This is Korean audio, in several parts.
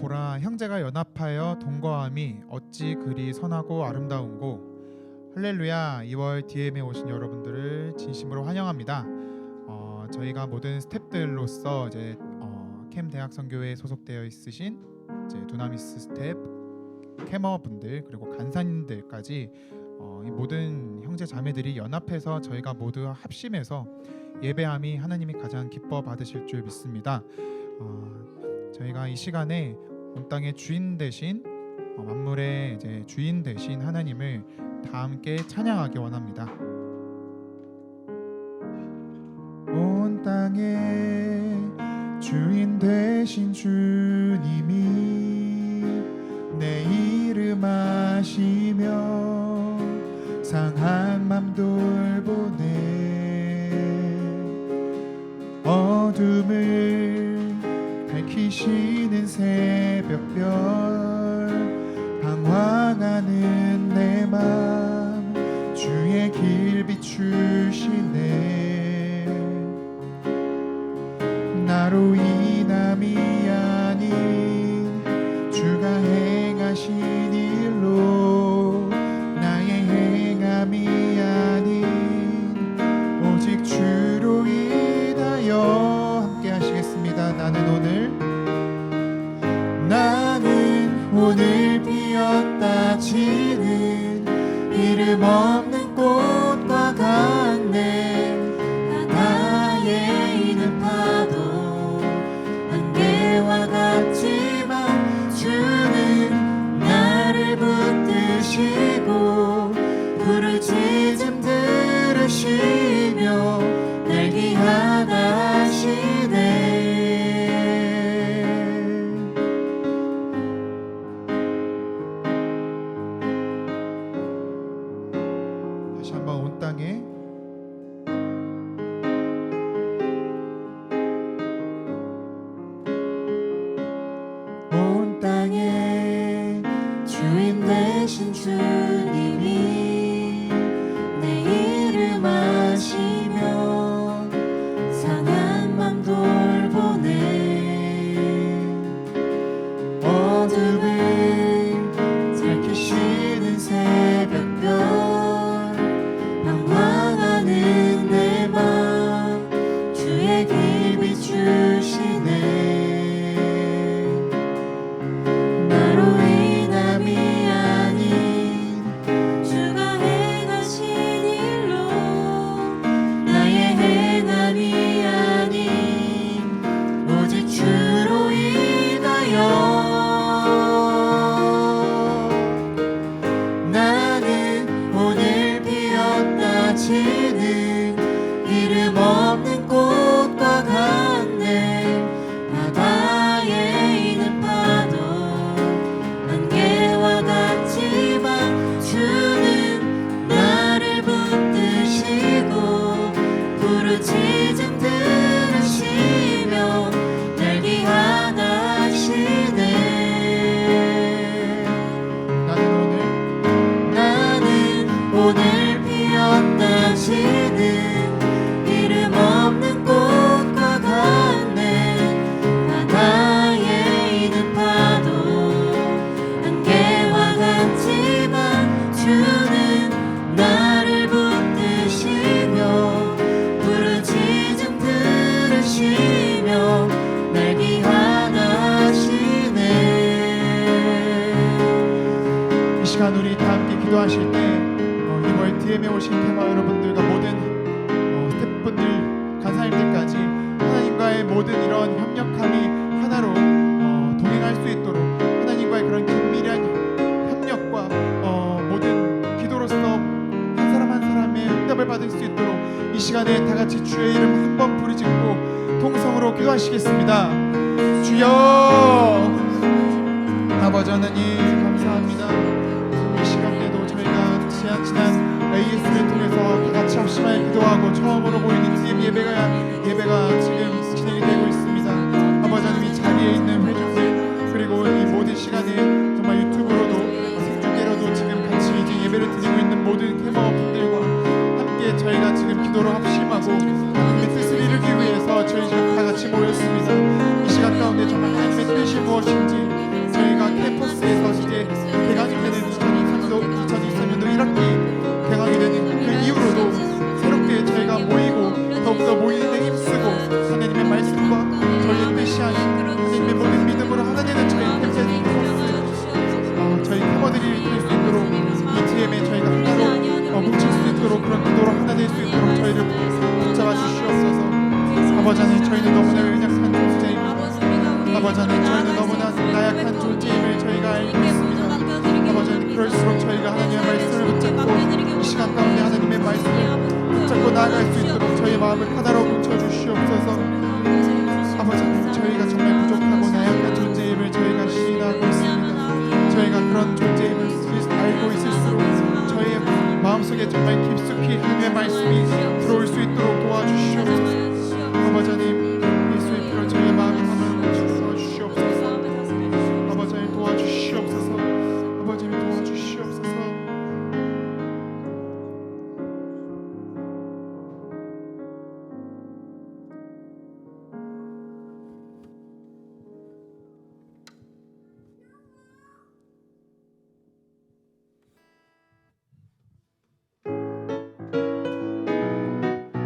보라, 형제가 연합하여 동거함이 어찌 그리 선하고 아름다운고. 할렐루야. 2월 DM에 오신 여러분들을 진심으로 환영합니다. 저희가 모든 스텝들로서 이제 캠 대학 선교회에 소속되어 있으신 이제 두나미스 스텝 캠어분들 그리고 간사님들까지 이 모든 형제 자매들이 연합해서 저희가 모두 합심해서 예배함이 하나님이 가장 기뻐 받으실 줄 믿습니다. 저희가 이 시간에 온 땅의 주인 되신 만물의 이제 주인 되신 하나님을 다 함께 찬양하기 원합니다. 온 땅의 주인 되신 주님이 내 이름 아시며 상한 맘 돌보네. 어둠을 밝히시는 새벽별 방황하는 내 맘 주의 길 비추시네. 나로 인함이 아닌 주가 행하신 일로 나의 행함이 아닌 오직 주로 인하여 함께 하시겠습니다. 나는 오늘 피었다 지는 이름 없는 꽃과 같네. 바다에 있는 파도 안개와 같지만 주는 나를 붙드시고 불을 짖음 들으시며 날 귀하다 하시네. 다시 한번 온 땅에 온 땅에 주인 되신 주님이 내 이름 아시며 상한 맘 돌보네. 어둠을 밝히시는 새벽별 방황하는 내 맘 주의 길 비추시네. 이름 없는 꽃과 같네. 바다에 있는 파도 안개와 같지만 주는 나를 붙드시고 부르짖음 들으시며 날 귀하다 하시네. 나는 오늘 피었다 지는 이름 없는 꽃과 같네. 바다에 있는 파도 안개와 같지만 주는 나를 붙드시며 부르짖음 들으시며 날 귀하다 하시네. 이 시간 우리 다 함께 기도하실 때 이번 DM에 오신 테마 여러분들과 모든 스태프분들, 간사님들까지 하나님과의 모든 이런 협력함이 하나로 동행할 수 있도록 하나님과의 그런 긴밀한 협력과 모든 기도로서 한 사람 한 사람의 응답을 받을 수 있도록 이 시간에 다 같이 주의 이름 한번 부르짖고 통성으로 기도하시겠습니다. 주여, 아버지 하나님 감사합니다. 이 시간에도 저희가 지난 AS를 통해서 다 같이 합심하여 기도하고 처음으로 모이는 DM 예배가 지금 진행이 되고 있습니다. 아버지 하나님 이 자리에 있는 회중들 그리고 이 모든 시간에 정말 유튜브로도 생중계로도 지금 같이 이제 예배를 드리고 있는 모든 캐머분들과 함께 저희가 지금 기도로 합심하고 하나님의 뜻을 이루기 위해서 저희 지금 다 같이 모였습니다. 이 시간 가운데 정말 하나님의 뜻이 무엇인지 캠퍼스에서 이제 개강이 되는 2023년도 1학기 개강이 되는 그 이후로도 새롭게 저희가 모이고 더욱더 모이는데 힘쓰고 하나님의 말씀과 저희의 뜻이 아닌 하나님의 모든 믿음으로 하나 되는 저희 캠퍼스 저희 팀원들이 될 수 있도록 이 TM에 저희가 하나로 뭉칠 수 있도록 그런 기도로 하나 될 수 있도록 저희를 붙잡아 주시옵소서. 아버지 하나님 저희는 너무나 연약한 존재입니다. 아버지 하나님 저희는 너무나 나약한 존재임을 저희가 알고 있습니다. 아버지 하나님 그럴수록 저희가 하나님의 말씀을 붙잡고 이 시간 가운데 하나님의 말씀을 붙잡고 나아갈 수 있도록 저희의 마음을 하나로 뭉쳐주시옵소서. 아버지 하나님 저희가 정말 부족하고 나약한 존재임을 저희가 시인하고 있습니다. 저희가 그런 존재임을 알고 있을수록 저희의 마음속에 정말 깊숙이 하나님의 말씀이 들어올 수 있도록 도와주시옵소서. 아버지 하나님 예수의 피로 저희의 마음을 하나로 주시옵소서. 아버지 하나님 도와주시옵소서. 아버지 하나님 도와주시옵소서.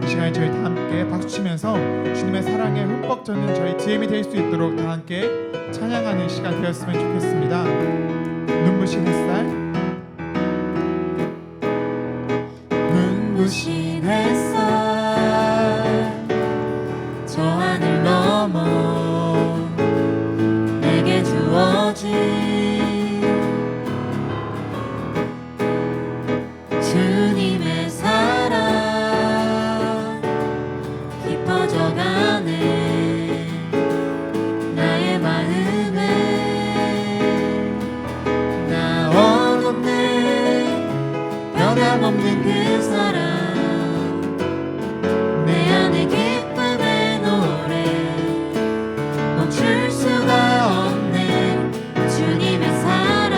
이 시간에 저희 다 함께 박수 치면서 주님의 사랑에 흠뻑 젖는 저희 DM이 될 수 있도록 다 함께 찬양하는 시간 되었으면 좋겠습니다. 눈부신 햇살 눈부신 햇살 저 하늘 넘어 내게 주어진 주님의 사랑 깊어져가네 나의 마음에 나 얻었네 변함없는 그 사랑 내 안에 기쁨의 노래 멈출 수가 없네 주님의 사랑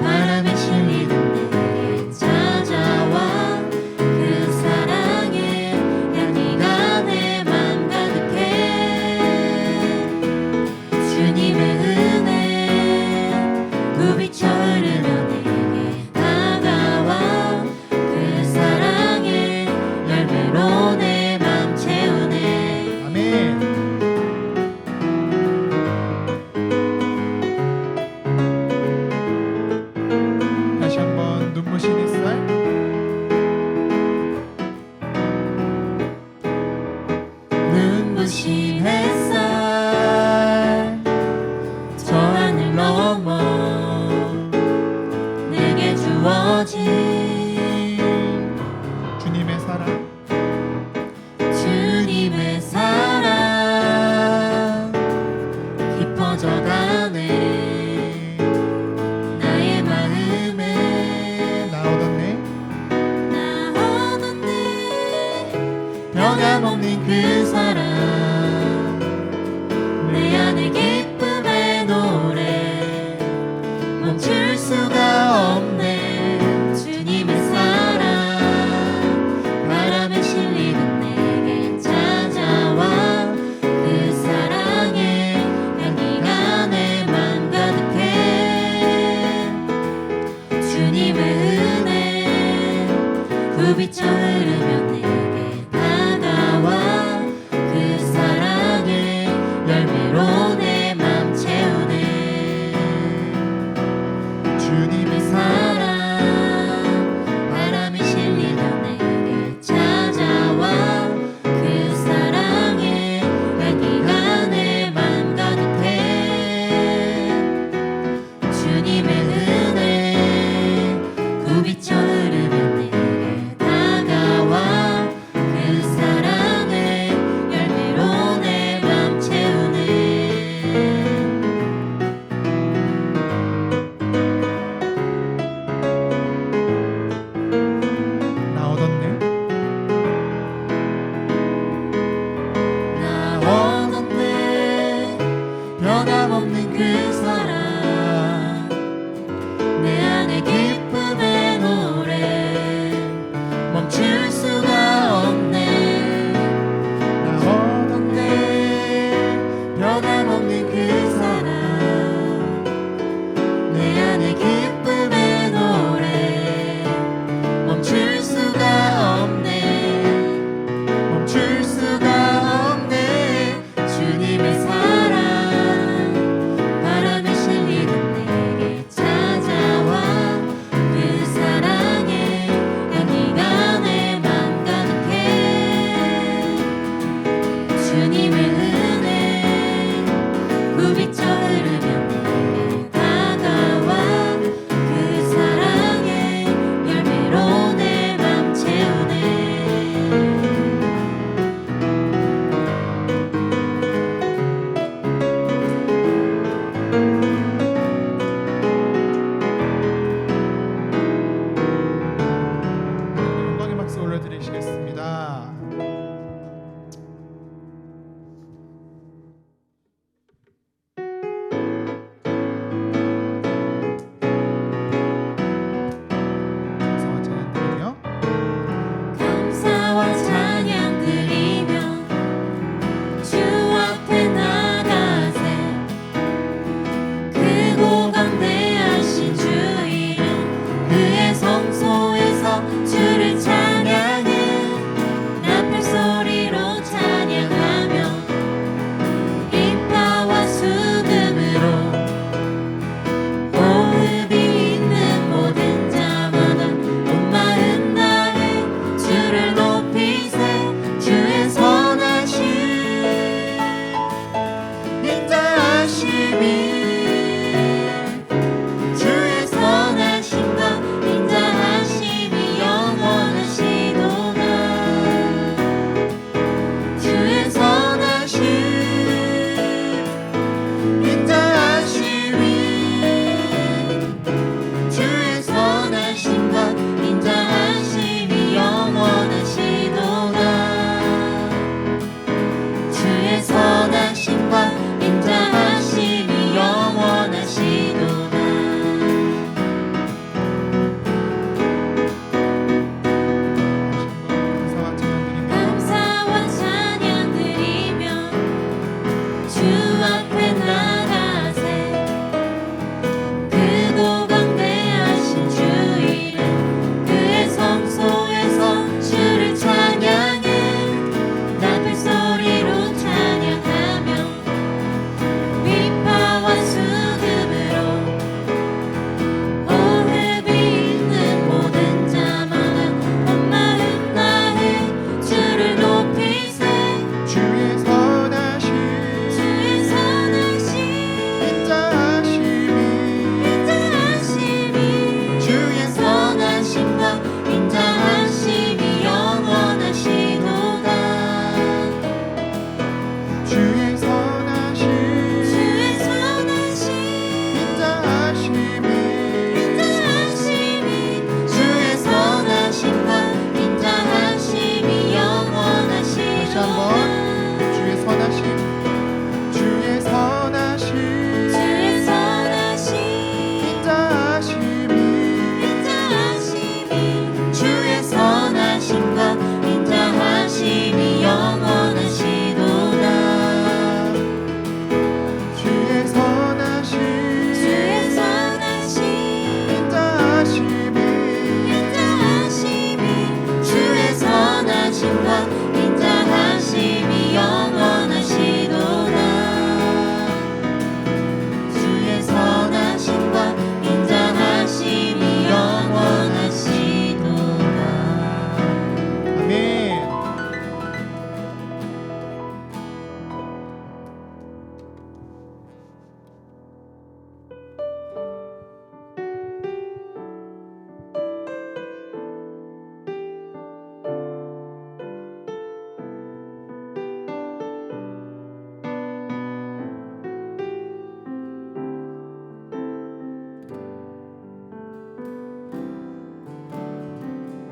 바람에 실리는 내게 찾아와 그 사랑에 향기가 내 맘 가득해 주님의 은혜 부비쳐 흐르며 내게 다가와 그 사랑의 열매로 내 맘 채우네. 아멘. 다시 한번 눈부신 햇살 눈부신 햇살 저 하늘 넘어 내게 주어진 주님의 사랑 주님의 사랑 깊어져가네 나의 마음에 나 얻었네 나 얻었네 변함없는 그 사랑 내 안에 기쁨의 노래 멈출 수가 없네 주님의 사랑 바람에 실리는 내게 찾아와 그 사랑의 향기가 내 맘 가득해 주님의 은혜 부비쳐 흐르며 내게 다가와 그 사랑의 열매로 내 맘 채우네 주님의 사랑 바람이 실리며 내게 찾아와 그 사랑의 향기가 내 맘 가득해 주님의 은혜 부비쳐 흐르며 내게 다가와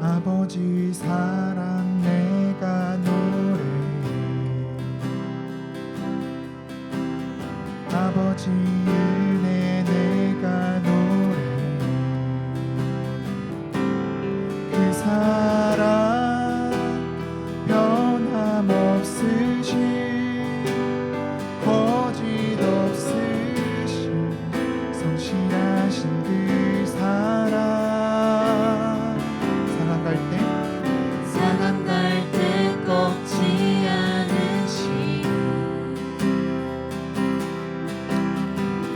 아버지 사랑 내가 노래해 아버지 은혜 내가 노래해 그 사랑 변함없으신 거짓 없으신 성실하신 그 사랑 상한 갈 때 꺾지 않으시고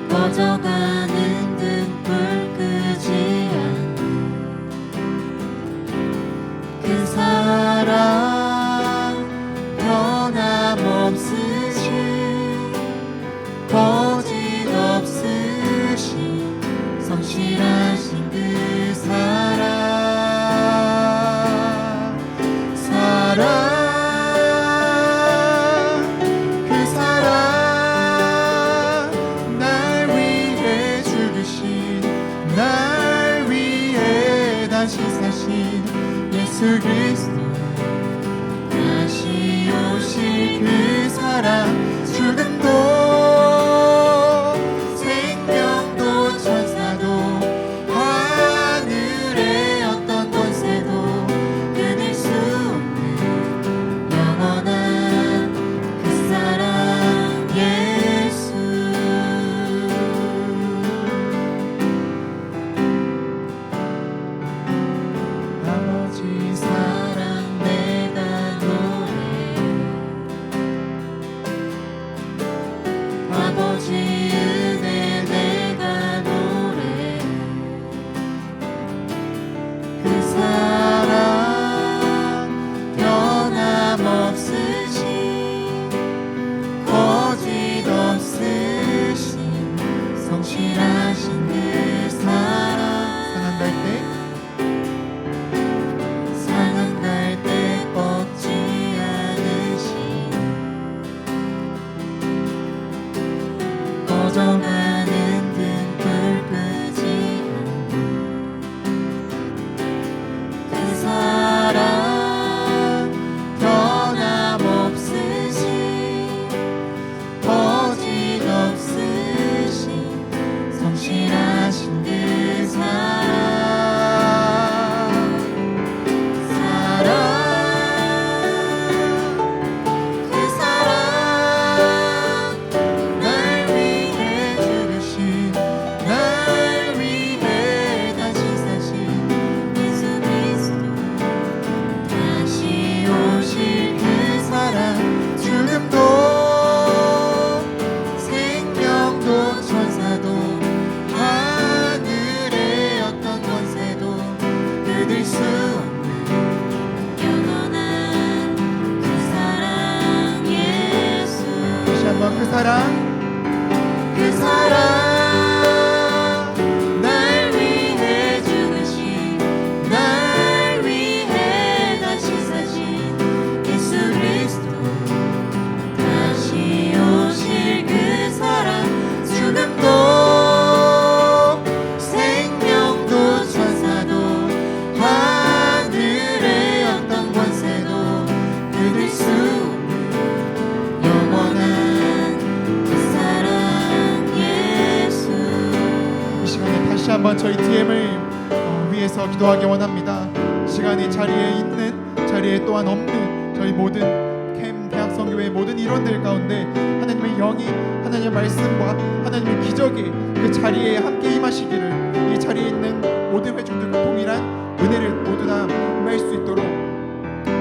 꺼져가는 등불 끄지 않는 그 사랑 변함없으신 거짓 없으신 성실하신 그 사랑 그 사랑 날 위해 죽으신 날 위해 다시 사신 예수 그리스도 다시 오실 그 사랑 죽음도 생명도 천사도 하늘의 어떤 권세도 끊을 수 없는 영원한 그 사랑 예수 아버지 사랑 내가 노래해 아버지 은혜 내가 노래해 그 사랑 변함없으신 거짓 없으신 성실하신 그 사랑 상한 갈 때 꺾지 않으신 꺼져가는 등불 끄지 않는 그 사랑 변함없으신 거짓 없으신 성실하신 그 사랑 그 사랑 날 위해 죽으신 날 위해 다시 사신 예수 그리스도 다시 오실 그 사랑 죽음도 생명도 천사도 하늘의 어떤 권세도 끊을 수 없는 영원한 그 사랑 예수 다시 한번 그 사랑 날 위해 죽으신 날 위해 다시 사신 예수 그리스도 다시 오실 그 사랑 죽음도 생명도 천사도 하늘의 어떤 권세도 끊을 수 없는 영원한 그 사랑 예수 이 시간에 다시 한번 저희 DM을 위해서 기도하기 원합니다. 이 시간에 자리에 또한 없는 저희 모든 캠 대학성교회 모든 일원들 가운데 하나님의 영이 하나님의 말씀과 하나님의 기적이 그 자리에 함께 임하시기를 이 자리에 있는 모든 회중들과 동일한 은혜를 모두 다 임할 수 있도록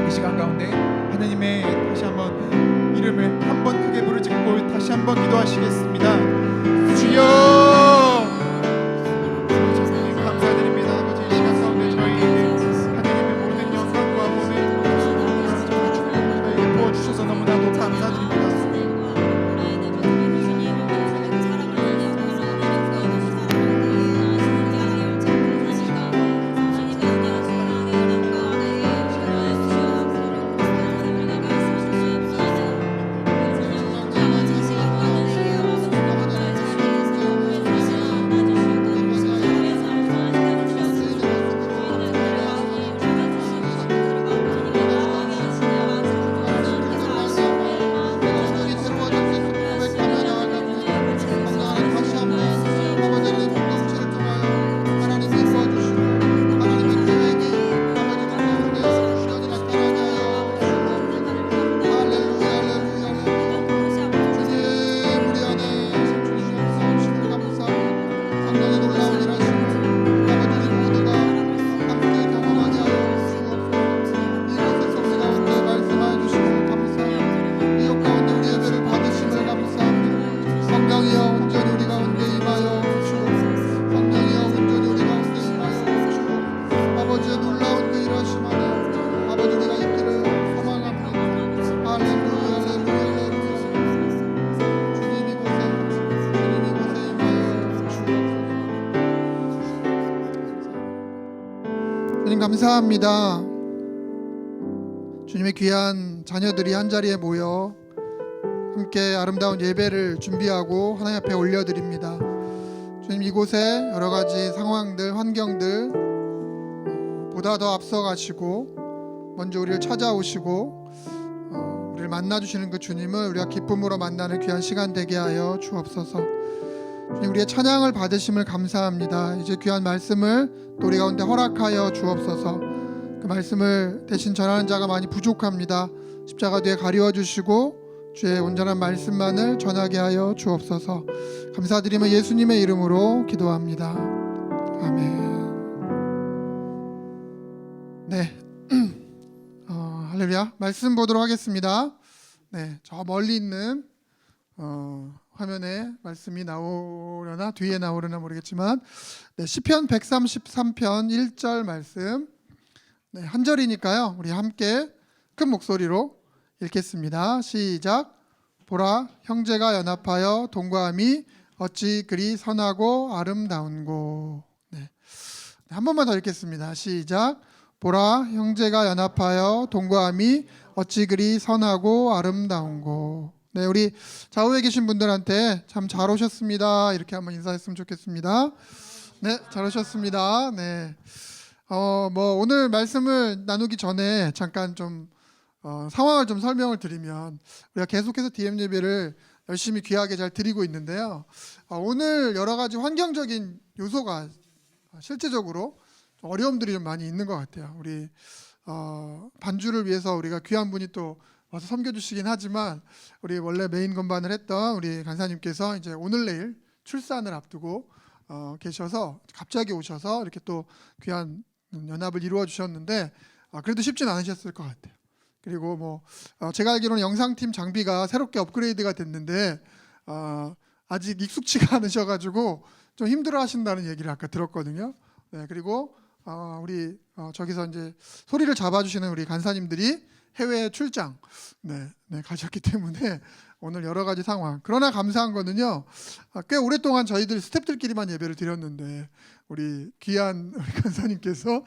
이 시간 가운데 하나님의 다시 한번 이름을 한번 크게 부르짖고 다시 한번 기도하시겠습니다. 주여 주님 감사드립니다. 아버지 이 시간 가운데 저희에게 하나님의 모든 영광과 몸을 저희에게 부어주셔서 너무나도 감사드립니다. 주님 감사합니다. 주님의 귀한 자녀들이 한자리에 모여 함께 아름다운 예배를 준비하고 하나님 앞에 올려드립니다. 주님, 이곳에 여러 가지 상황들, 환경들 보다 더 앞서가시고 먼저 우리를 찾아오시고 우리를 만나주시는 그 주님을 우리가 기쁨으로 만나는 귀한 시간 되게 하여 주옵소서. 주님, 우리의 찬양을 받으심을 감사합니다. 이제 귀한 말씀을 또 우리 가운데 허락하여 주옵소서. 그 말씀을 대신 전하는 자가 많이 부족합니다. 십자가 뒤에 가리워 주시고 주의 온전한 말씀만을 전하게 하여 주옵소서. 감사드리며 예수님의 이름으로 기도합니다. 아멘. 네, 할렐루야. 말씀 보도록 하겠습니다. 네, 저 멀리 있는 화면에 말씀이 나오려나 뒤에 나오려나 모르겠지만, 네, 시편 133편 1절 말씀, 네, 한 절이니까요. 우리 함께 큰 목소리로 읽겠습니다. 시작. 보라, 형제가 연합하여 동거함이 어찌 그리 선하고 아름다운고. 네, 한 번만 더 읽겠습니다. 시작. 보라, 형제가 연합하여 동거함이 어찌 그리 선하고 아름다운고. 네, 우리 좌우에 계신 분들한테 참 잘 오셨습니다 이렇게 한번 인사했으면 좋겠습니다. 네, 잘 오셨습니다. 네, 오늘 말씀을 나누기 전에 잠깐 좀 상황을 좀 설명을 드리면, 우리가 계속해서 DM 예배를 열심히 귀하게 잘 드리고 있는데요. 오늘 여러 가지 환경적인 요소가 실제적으로 좀 어려움들이 좀 많이 있는 것 같아요. 우리 반주를 위해서 우리가 귀한 분이 또 와서 섬겨주시긴 하지만, 우리 원래 메인 건반을 했던 우리 간사님께서 이제 오늘 내일 출산을 앞두고 계셔서 갑자기 오셔서 이렇게 또 귀한 연합을 이루어 주셨는데, 그래도 쉽진 않으셨을 것 같아요. 그리고 제가 알기로는 영상팀 장비가 새롭게 업그레이드가 됐는데 아직 익숙치가 않으셔가지고 좀 힘들어하신다는 얘기를 아까 들었거든요. 네, 그리고 우리 저기서 이제 소리를 잡아주시는 우리 간사님들이 해외 출장 가셨기 때문에 오늘 여러 가지 상황. 그러나 감사한 거는요, 꽤 오랫동안 저희들 스태프들끼리만 예배를 드렸는데 우리 귀한 우리 간사님께서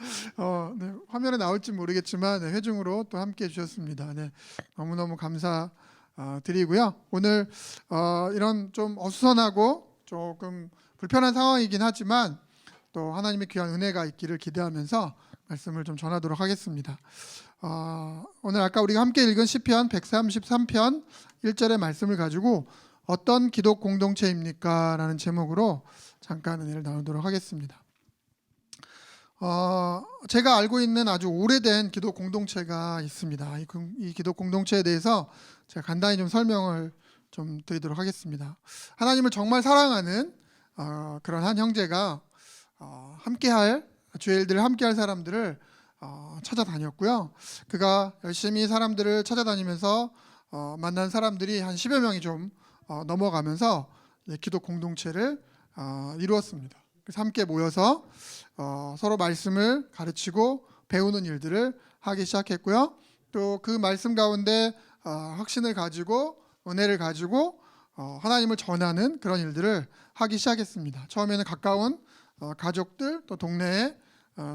화면에 나올지 모르겠지만 회중으로 또 함께 해주셨습니다. 네, 너무너무 감사드리고요. 오늘 이런 좀 어수선하고 조금 불편한 상황이긴 하지만 또 하나님의 귀한 은혜가 있기를 기대하면서 말씀을 좀 전하도록 하겠습니다. 오늘 아까 우리가 함께 읽은 시편 133편 1절의 말씀을 가지고 어떤 기독 공동체입니까? 라는 제목으로 잠깐 은혜를 나누도록 하겠습니다. 제가 알고 있는 아주 오래된 기독 공동체가 있습니다. 이 기독 공동체에 대해서 제가 간단히 좀 설명을 좀 드리도록 하겠습니다. 하나님을 정말 사랑하는 그런 한 형제가 함께할 주의 일들을 함께할 사람들을 찾아다녔고요. 그가 열심히 사람들을 찾아다니면서 만난 사람들이 한 10여 명이 좀 넘어가면서 기독 공동체를 이루었습니다. 그래서 함께 모여서 서로 말씀을 가르치고 배우는 일들을 하기 시작했고요. 또 그 말씀 가운데 확신을 가지고 은혜를 가지고 하나님을 전하는 그런 일들을 하기 시작했습니다. 처음에는 가까운 가족들 또 동네에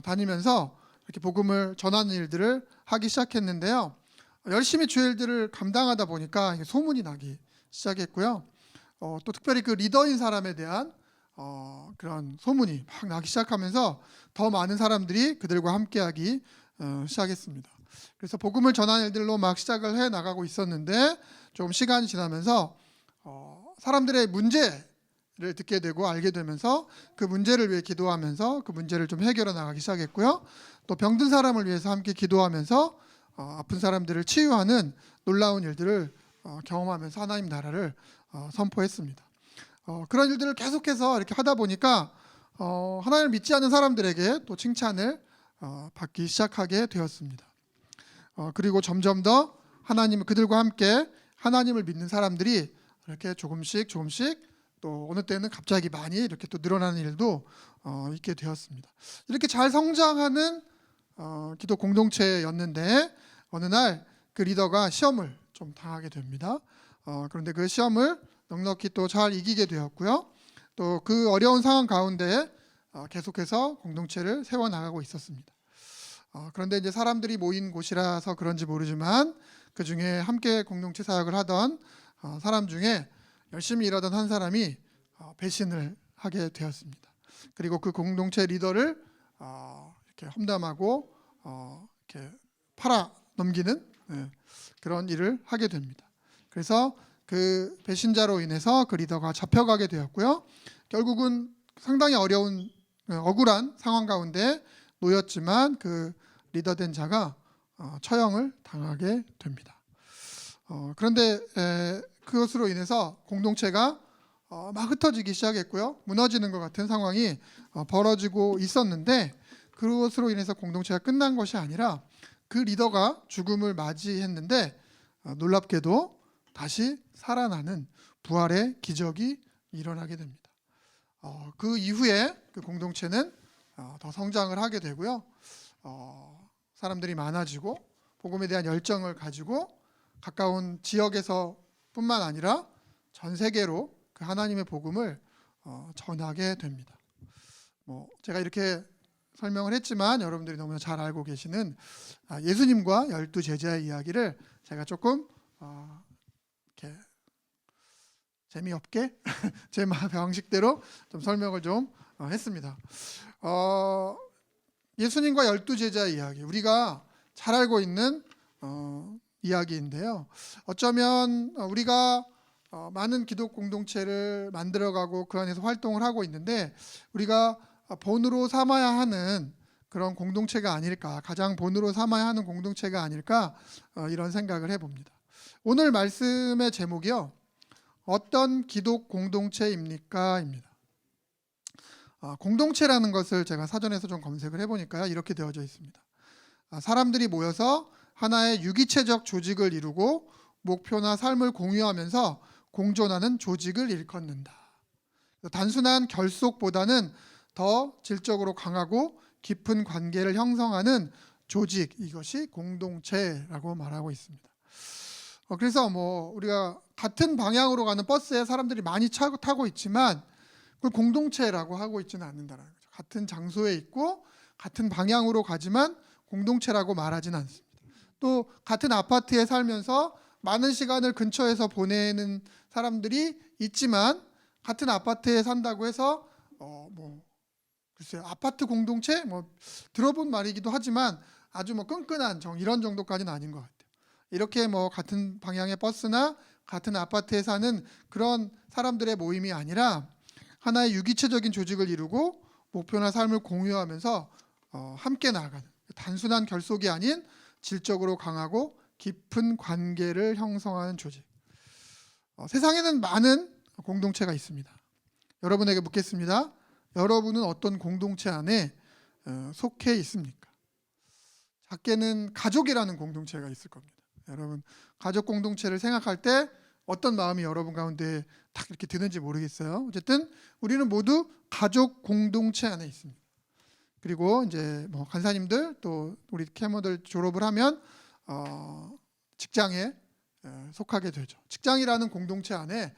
다니면서 이렇게 복음을 전하는 일들을 하기 시작했는데요. 열심히 주의 일들을 감당하다 보니까 소문이 나기 시작했고요. 또 특별히 그 리더인 사람에 대한 그런 소문이 막 나기 시작하면서 더 많은 사람들이 그들과 함께하기 시작했습니다. 그래서 복음을 전하는 일들로 막 시작을 해 나가고 있었는데, 조금 시간이 지나면서 사람들의 문제를 듣게 되고 알게 되면서 그 문제를 위해 기도하면서 그 문제를 좀 해결해 나가기 시작했고요. 또 병든 사람을 위해서 함께 기도하면서 아픈 사람들을 치유하는 놀라운 일들을 경험하면서 하나님 나라를 선포했습니다. 그런 일들을 계속해서 이렇게 하다 보니까 하나님을 믿지 않는 사람들에게 또 칭찬을 받기 시작하게 되었습니다. 그리고 점점 더 그들과 함께 하나님을 믿는 사람들이 이렇게 조금씩 또 어느 때는 갑자기 많이 이렇게 또 늘어나는 일도 있게 되었습니다. 이렇게 잘 성장하는 기독 공동체였는데, 어느 날 그 리더가 시험을 좀 당하게 됩니다. 그런데 그 시험을 넉넉히 또 잘 이기게 되었고요. 또 그 어려운 상황 가운데 계속해서 공동체를 세워나가고 있었습니다. 그런데 이제 사람들이 모인 곳이라서 그런지 모르지만 그 중에 함께 공동체 사역을 하던 사람 중에 열심히 일하던 한 사람이 배신을 하게 되었습니다. 그리고 그 공동체 리더를 이렇게 험담하고 이렇게 팔아 넘기는 그런 일을 하게 됩니다. 그래서 그 배신자로 인해서 그 리더가 잡혀가게 되었고요. 결국은 상당히 어려운 억울한 상황 가운데 놓였지만 그 리더된 자가 처형을 당하게 됩니다. 그런데 그것으로 인해서 공동체가 막 흩어지기 시작했고요. 무너지는 것 같은 상황이 벌어지고 있었는데 그것으로 인해서 공동체가 끝난 것이 아니라 그 리더가 죽음을 맞이했는데 놀랍게도 다시 살아나는 부활의 기적이 일어나게 됩니다. 그 이후에 그 공동체는 더 성장을 하게 되고요. 사람들이 많아지고 복음에 대한 열정을 가지고 가까운 지역에서 뿐만 아니라 전 세계로 그 하나님의 복음을 전하게 됩니다. 제가 이렇게 설명을 했지만 여러분들이 너무나 잘 알고 계시는 예수님과 12제자의 이야기를 제가 조금 이렇게 재미없게 제 방식대로 좀 설명을 좀 했습니다. 예수님과 12제자의 이야기, 우리가 잘 알고 있는 이야기인데요. 어쩌면 우리가 많은 기독 공동체를 만들어가고 그 안에서 활동을 하고 있는데 우리가 본으로 삼아야 하는 그런 공동체가 아닐까, 가장 본으로 삼아야 하는 공동체가 아닐까 이런 생각을 해봅니다. 오늘 말씀의 제목이요, 어떤 기독 공동체입니까? 입니다. 공동체라는 것을 제가 사전에서 좀 검색을 해보니까요, 이렇게 되어져 있습니다. 사람들이 모여서 하나의 유기체적 조직을 이루고 목표나 삶을 공유하면서 공존하는 조직을 일컫는다. 단순한 결속보다는 더 질적으로 강하고 깊은 관계를 형성하는 조직, 이것이 공동체라고 말하고 있습니다. 그래서 우리가 같은 방향으로 가는 버스에 사람들이 많이 타고 있지만 그걸 공동체라고 하고 있지는 않는다는 거죠. 같은 장소에 있고 같은 방향으로 가지만 공동체라고 말하지는 않습니다. 또 같은 아파트에 살면서 많은 시간을 근처에서 보내는 사람들이 있지만 같은 아파트에 산다고 해서 글쎄요, 아파트 공동체 들어본 말이기도 하지만 아주 끈끈한 이런 정도까지는 아닌 것 같아요. 이렇게 같은 방향의 버스나 같은 아파트에 사는 그런 사람들의 모임이 아니라 하나의 유기체적인 조직을 이루고 목표나 삶을 공유하면서 함께 나아가는 단순한 결속이 아닌 질적으로 강하고 깊은 관계를 형성하는 조직. 세상에는 많은 공동체가 있습니다. 여러분에게 묻겠습니다. 여러분은 어떤 공동체 안에 속해 있습니까? 작게는 가족이라는 공동체가 있을 겁니다. 여러분, 가족 공동체를 생각할 때 어떤 마음이 여러분 가운데 딱 이렇게 드는지 모르겠어요. 어쨌든 우리는 모두 가족 공동체 안에 있습니다. 그리고 이제 간사님들 또 우리 캐머들 졸업을 하면 직장에 속하게 되죠. 직장이라는 공동체 안에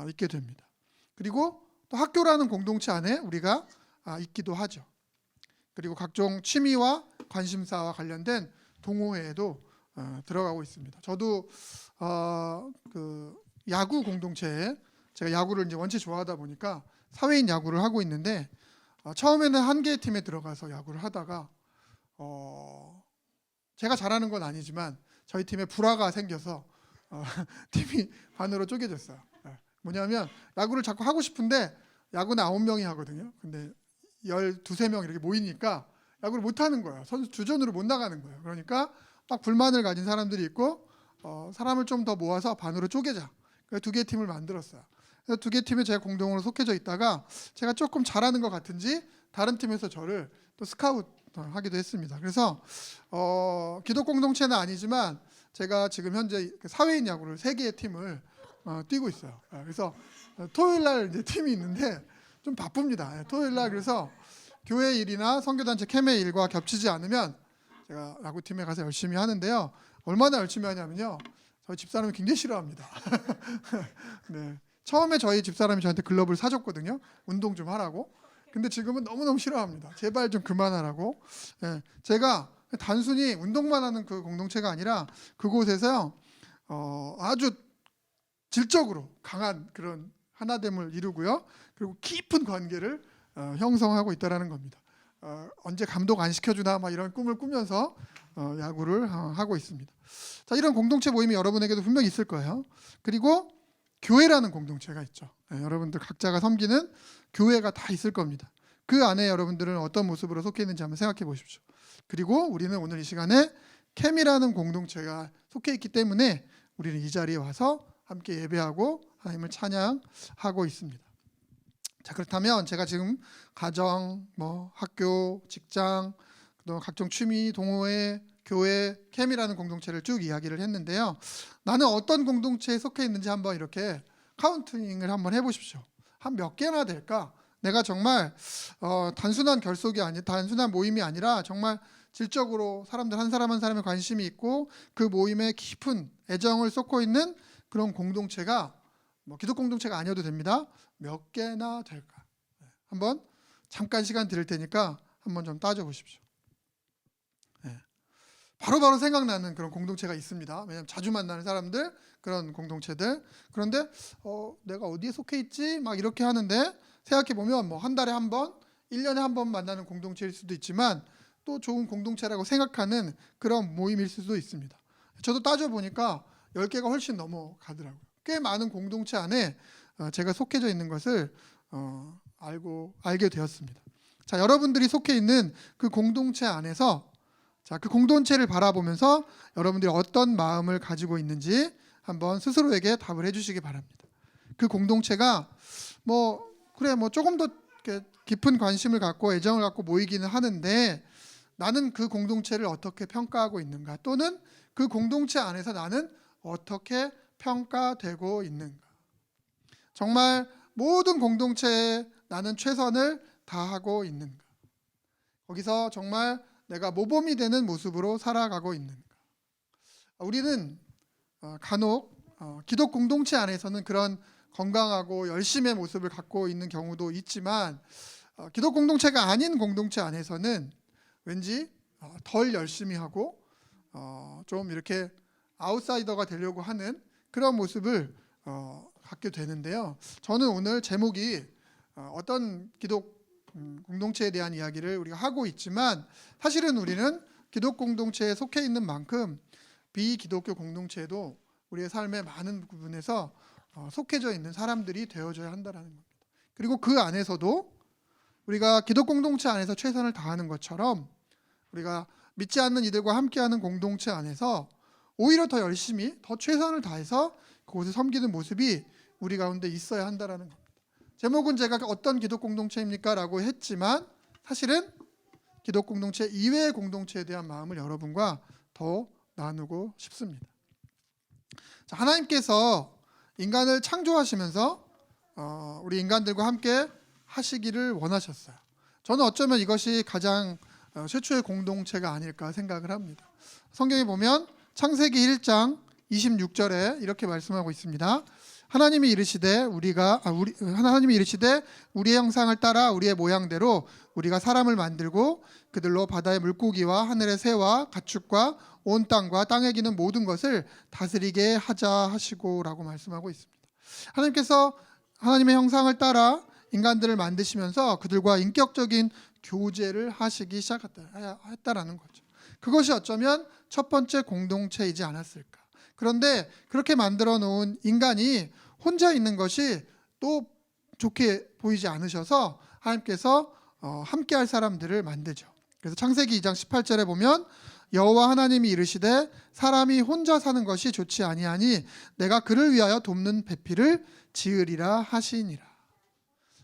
있게 됩니다. 그리고 또 학교라는 공동체 안에 우리가 있기도 하죠. 그리고 각종 취미와 관심사와 관련된 동호회에도 들어가고 있습니다. 저도 그 야구 공동체에 제가 야구를 이제 원체 좋아하다 보니까 사회인 야구를 하고 있는데 처음에는 한 개의 팀에 들어가서 야구를 하다가 제가 잘하는 건 아니지만 저희 팀에 불화가 생겨서 팀이 반으로 쪼개졌어요. 뭐냐면 야구를 자꾸 하고 싶은데 야구는 9명이 하거든요. 근데 12~13명 이렇게 모이니까 야구를 못 하는 거예요. 선수 주전으로 못 나가는 거예요. 그러니까 막 불만을 가진 사람들이 있고 사람을 좀 더 모아서 반으로 쪼개자. 그래서 2개의 팀을 만들었어요. 그래서 2개 팀에 제가 공동으로 속해져 있다가 제가 조금 잘하는 것 같은지 다른 팀에서 저를 또 스카우트 하기도 했습니다. 그래서 기독 공동체는 아니지만 제가 지금 현재 사회인 야구를 3개의 팀을 뛰고 있어요. 그래서 토요일 날 이제 팀이 있는데 좀 바쁩니다. 토요일 날 그래서 교회 일이나 선교단체 캠의 일과 겹치지 않으면 제가 야구팀에 가서 열심히 하는데요. 얼마나 열심히 하냐면요. 저희 집사람이 굉장히 싫어합니다. 네. 처음에 저희 집사람이 저한테 글러브를 사줬거든요. 운동 좀 하라고. 근데 지금은 너무너무 싫어합니다. 제발 좀 그만하라고. 네. 제가 단순히 운동만 하는 그 공동체가 아니라 그곳에서 아주 질적으로 강한 그런 하나됨을 이루고요. 그리고 깊은 관계를 형성하고 있다라는 겁니다. 언제 감독 안 시켜주나 막 이런 꿈을 꾸면서 야구를 하고 있습니다. 자, 이런 공동체 모임이 여러분에게도 분명히 있을 거예요. 그리고 교회라는 공동체가 있죠. 여러분들 각자가 섬기는 교회가 다 있을 겁니다. 그 안에 여러분들은 어떤 모습으로 속해 있는지 한번 생각해 보십시오. 그리고 우리는 오늘 이 시간에 캠이라는 공동체가 속해 있기 때문에 우리는 이 자리에 와서 함께 예배하고 하나님을 찬양하고 있습니다. 자, 그렇다면 제가 지금 가정, 학교, 직장, 또 각종 취미, 동호회, 교회, 캠이라는 공동체를 쭉 이야기를 했는데요. 나는 어떤 공동체에 속해 있는지 한번 이렇게 카운팅을 한번 해보십시오. 한 몇 개나 될까? 내가 정말 단순한 단순한 모임이 아니라 정말 질적으로 사람들 한 사람 한 사람에 관심이 있고 그 모임에 깊은 애정을 쏟고 있는 그런 공동체가 기독 공동체가 아니어도 됩니다. 몇 개나 될까? 한번 잠깐 시간 드릴 테니까 한번 좀 따져보십시오. 바로바로 생각나는 그런 공동체가 있습니다. 왜냐하면 자주 만나는 사람들, 그런 공동체들. 그런데 내가 어디에 속해 있지? 막 이렇게 하는데 생각해보면 한 달에 한 번, 1년에 한 번 만나는 공동체일 수도 있지만 또 좋은 공동체라고 생각하는 그런 모임일 수도 있습니다. 저도 따져보니까 10개가 훨씬 넘어가더라고요. 꽤 많은 공동체 안에 제가 속해져 있는 것을 알게 되었습니다. 자, 여러분들이 속해 있는 그 공동체 안에서 그 공동체를 바라보면서 여러분들이 어떤 마음을 가지고 있는지 한번 스스로에게 답을 해주시기 바랍니다. 그 공동체가 조금 더 깊은 관심을 갖고 애정을 갖고 모이기는 하는데 나는 그 공동체를 어떻게 평가하고 있는가, 또는 그 공동체 안에서 나는 어떻게 평가되고 있는가. 정말 모든 공동체에 나는 최선을 다하고 있는가, 거기서 정말 내가 모범이 되는 모습으로 살아가고 있는가. 우리는 간혹 기독 공동체 안에서는 그런 건강하고 열심의 모습을 갖고 있는 경우도 있지만 기독 공동체가 아닌 공동체 안에서는 왠지 덜 열심히 하고 좀 이렇게 아웃사이더가 되려고 하는 그런 모습을 갖게 되는데요. 저는 오늘 제목이 어떤 기독 공동체에 대한 이야기를 우리가 하고 있지만 사실은 우리는 기독 공동체에 속해 있는 만큼 비기독교 공동체에도 우리의 삶의 많은 부분에서 속해져 있는 사람들이 되어줘야 한다는 겁니다. 그리고 그 안에서도 우리가 기독 공동체 안에서 최선을 다하는 것처럼 우리가 믿지 않는 이들과 함께하는 공동체 안에서 오히려 더 열심히 더 최선을 다해서 그곳에 섬기는 모습이 우리 가운데 있어야 한다는 겁니다. 제목은 제가 어떤 기독 공동체입니까? 라고 했지만 사실은 기독 공동체 이외의 공동체에 대한 마음을 여러분과 더 나누고 싶습니다. 자, 하나님께서 인간을 창조하시면서 우리 인간들과 함께 하시기를 원하셨어요. 저는 어쩌면 이것이 가장 최초의 공동체가 아닐까 생각을 합니다. 성경에 보면 창세기 1장 26절에 이렇게 말씀하고 있습니다. 하나님이 이르시되 우리의 형상을 따라 우리의 모양대로 우리가 사람을 만들고 그들로 바다의 물고기와 하늘의 새와 가축과 온 땅과 땅에 기는 모든 것을 다스리게 하자 하시고라고 말씀하고 있습니다. 하나님께서 하나님의 형상을 따라 인간들을 만드시면서 그들과 인격적인 교제를 하시기 시작했다라는 거죠. 그것이 어쩌면 첫 번째 공동체이지 않았을까. 그런데 그렇게 만들어 놓은 인간이 혼자 있는 것이 또 좋게 보이지 않으셔서 하나님께서 함께할 사람들을 만들죠. 그래서 창세기 2장 18절에 보면 여호와 하나님이 이르시되 사람이 혼자 사는 것이 좋지 아니하니 내가 그를 위하여 돕는 배필을 지으리라 하시니라.